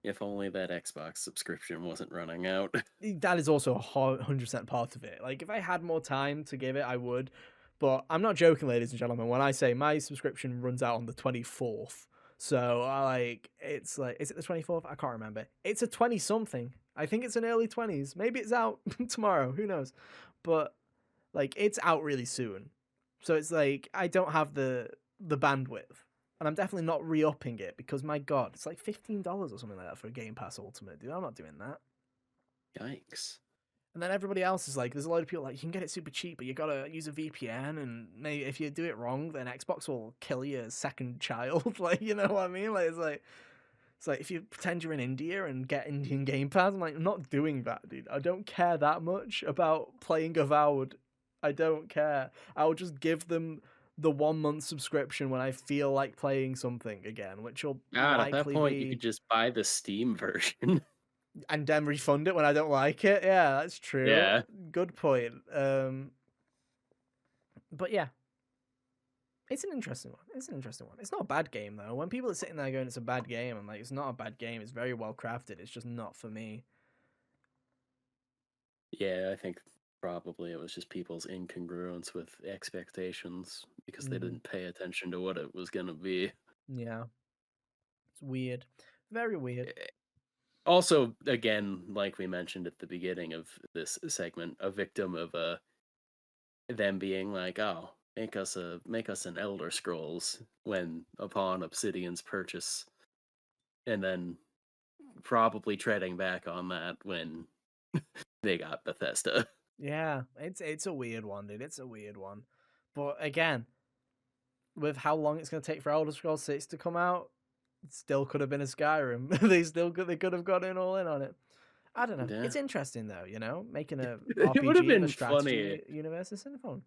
[SPEAKER 2] If only that Xbox subscription wasn't running out.
[SPEAKER 1] That is also 100% part of it. Like, if I had more time to give it, I would. But I'm not joking, ladies and gentlemen, when I say my subscription runs out on the 24th. So, it's like, is it the 24th? I can't remember. It's a 20 something. I think it's an early 20s. Maybe it's out tomorrow. Who knows? But, like, it's out really soon. So, it's like, I don't have the bandwidth. And I'm definitely not re upping it because, my God, it's like $15 or something like that for a Game Pass Ultimate, dude. I'm not doing that.
[SPEAKER 2] Yikes.
[SPEAKER 1] And then everybody else is like, there's a load of people like, you can get it super cheap, but you gotta use a VPN, and maybe if you do it wrong, then Xbox will kill your second child. Like, you know what I mean? Like, it's like if you pretend you're in India and get Indian Game Pass, I'm like, I'm not doing that, dude. I don't care that much about playing Avowed. I don't care. I'll just give them the 1 month subscription when I feel like playing something again, which will
[SPEAKER 2] God, at that
[SPEAKER 1] likely
[SPEAKER 2] point, you could
[SPEAKER 1] be,
[SPEAKER 2] just buy the Steam version.
[SPEAKER 1] and then refund it when I don't like it. Yeah, that's true.
[SPEAKER 2] Yeah.
[SPEAKER 1] Good point. But yeah, it's an interesting one. It's an interesting one. It's not a bad game though. When people are sitting there going, "It's a bad game," I'm like, "It's not a bad game. It's very well crafted. It's just not for me."
[SPEAKER 2] Yeah, I think probably it was just people's incongruence with expectations because they
[SPEAKER 1] Mm,
[SPEAKER 2] didn't pay attention to what it was gonna be.
[SPEAKER 1] yeah, it's weird. Very weird.
[SPEAKER 2] Eh, Also, again, like we mentioned at the beginning of this segment, a victim of them being like, "Oh, make us an Elder Scrolls," when upon Obsidian's purchase, and then probably treading back on that when they got Bethesda.
[SPEAKER 1] Yeah, it's a weird one, dude. It's a weird one. But again, with how long it's gonna take for Elder Scrolls 6 to come out, it still could have been a Skyrim. They could have got in all in on it. I don't know.
[SPEAKER 2] Yeah,
[SPEAKER 1] It's interesting though, making a
[SPEAKER 2] it would have
[SPEAKER 1] RPG in a
[SPEAKER 2] been funny.
[SPEAKER 1] strategy universe is fun.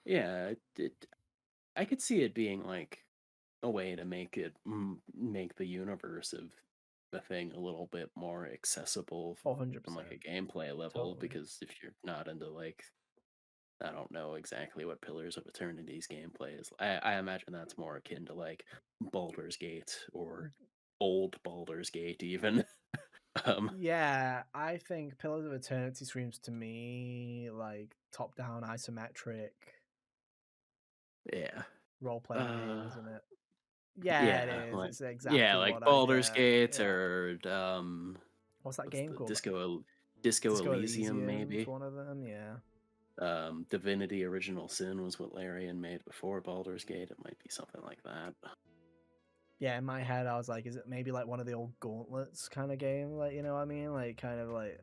[SPEAKER 2] Yeah, I could see it being like a way to make the universe of the thing a little bit more accessible
[SPEAKER 1] Oh,
[SPEAKER 2] from like a
[SPEAKER 1] 100%.
[SPEAKER 2] gameplay level
[SPEAKER 1] Totally.
[SPEAKER 2] because if you're not into like I don't know exactly what Pillars of Eternity's gameplay is. I imagine that's more akin to like Baldur's Gate or old Baldur's Gate, even. um,
[SPEAKER 1] Yeah, I think Pillars of Eternity screams to me like top-down isometric
[SPEAKER 2] yeah,
[SPEAKER 1] role-playing game,
[SPEAKER 2] uh,
[SPEAKER 1] isn't it? Yeah, it
[SPEAKER 2] yeah,
[SPEAKER 1] is.
[SPEAKER 2] like
[SPEAKER 1] It's
[SPEAKER 2] yeah,
[SPEAKER 1] exactly
[SPEAKER 2] like
[SPEAKER 1] what I
[SPEAKER 2] Baldur's
[SPEAKER 1] get.
[SPEAKER 2] Gate
[SPEAKER 1] Yeah.
[SPEAKER 2] or
[SPEAKER 1] What's that
[SPEAKER 2] what's
[SPEAKER 1] game
[SPEAKER 2] the
[SPEAKER 1] called?
[SPEAKER 2] Disco
[SPEAKER 1] Disco
[SPEAKER 2] Elysium
[SPEAKER 1] Elysium's
[SPEAKER 2] maybe.
[SPEAKER 1] one of them. Yeah.
[SPEAKER 2] Divinity Original Sin was what Larian made before Baldur's Gate. It might be something like that.
[SPEAKER 1] Yeah, in my head, I was like, is it maybe like one of the old Gauntlets kind of game? Like, you know what I mean? Like, kind of like,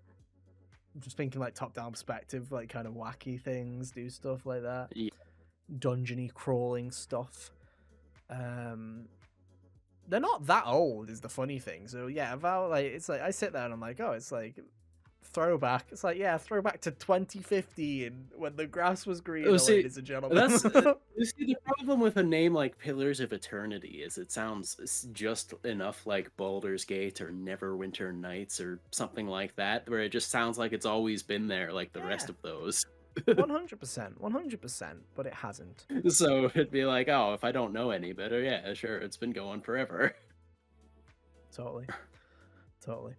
[SPEAKER 1] I'm just thinking like top-down perspective, like kind of wacky things, do stuff like that,
[SPEAKER 2] Yeah,
[SPEAKER 1] dungeony crawling stuff. Um, they're not that old, is the funny thing. So yeah, about like it's like I sit there and I'm like, oh, it's like throwback. It's like yeah, throwback to 2015 when the grass was
[SPEAKER 2] oh,
[SPEAKER 1] greener,
[SPEAKER 2] see,
[SPEAKER 1] ladies and gentlemen.
[SPEAKER 2] that's you see the problem with a name like Pillars of Eternity is it sounds just enough like Baldur's Gate or Neverwinter Nights or something like that, where it just sounds like it's always been there, like the
[SPEAKER 1] Yeah,
[SPEAKER 2] rest of those.
[SPEAKER 1] 100%, 100%, but it hasn't.
[SPEAKER 2] So it'd be like, oh, if I don't know any better, yeah, sure, it's been going forever.
[SPEAKER 1] Totally, totally.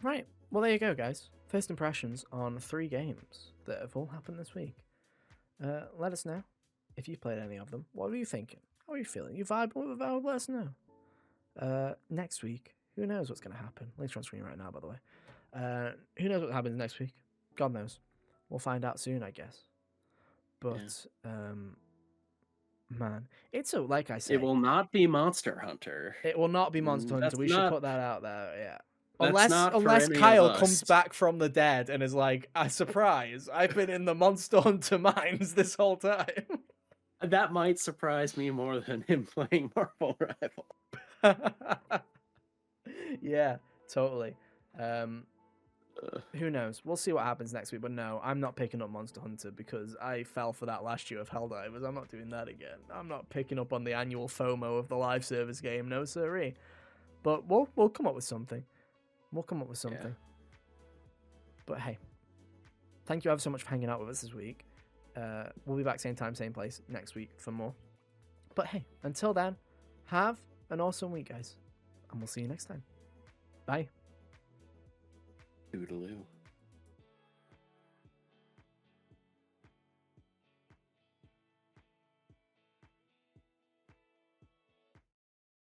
[SPEAKER 1] Right. Well, there you go, guys. First impressions on 3 games that have all happened this week. Let us know if you've played any of them. What are you thinking? How are you feeling? You vibing with Avowed? Let us know. Next week, who knows what's going to happen? Links on screen right now, by the way. Who knows what happens next week? God knows. We'll find out soon, I guess.
[SPEAKER 2] Yeah.
[SPEAKER 1] But man, it's a like I
[SPEAKER 2] It
[SPEAKER 1] say,
[SPEAKER 2] will not be Monster Hunter.
[SPEAKER 1] it will not be Monster Hunter.
[SPEAKER 2] That's
[SPEAKER 1] We should
[SPEAKER 2] not
[SPEAKER 1] put that out there. Yeah.
[SPEAKER 2] that's
[SPEAKER 1] Unless
[SPEAKER 2] not for
[SPEAKER 1] unless
[SPEAKER 2] any of
[SPEAKER 1] Kyle comes
[SPEAKER 2] us.
[SPEAKER 1] back from the dead and is like, "I surprise! I've been in the Monster Hunter mines this whole time."
[SPEAKER 2] That might surprise me more than him playing Marvel Rival.
[SPEAKER 1] Yeah, totally. Um,
[SPEAKER 2] Uh,
[SPEAKER 1] who knows? We'll see what happens next week. But no, I'm not picking up Monster Hunter because I fell for that last year of Helldivers. I'm not doing that again. I'm not picking up on the annual FOMO of the live service game. No siree. But we'll come up with something. We'll come up with
[SPEAKER 2] yeah.
[SPEAKER 1] something. But hey, thank you ever so much for hanging out with us this week. We'll be back same time, same place next week for more. But hey, until then, have an awesome week, guys. And we'll see you next time. Bye.
[SPEAKER 2] Toodaloo.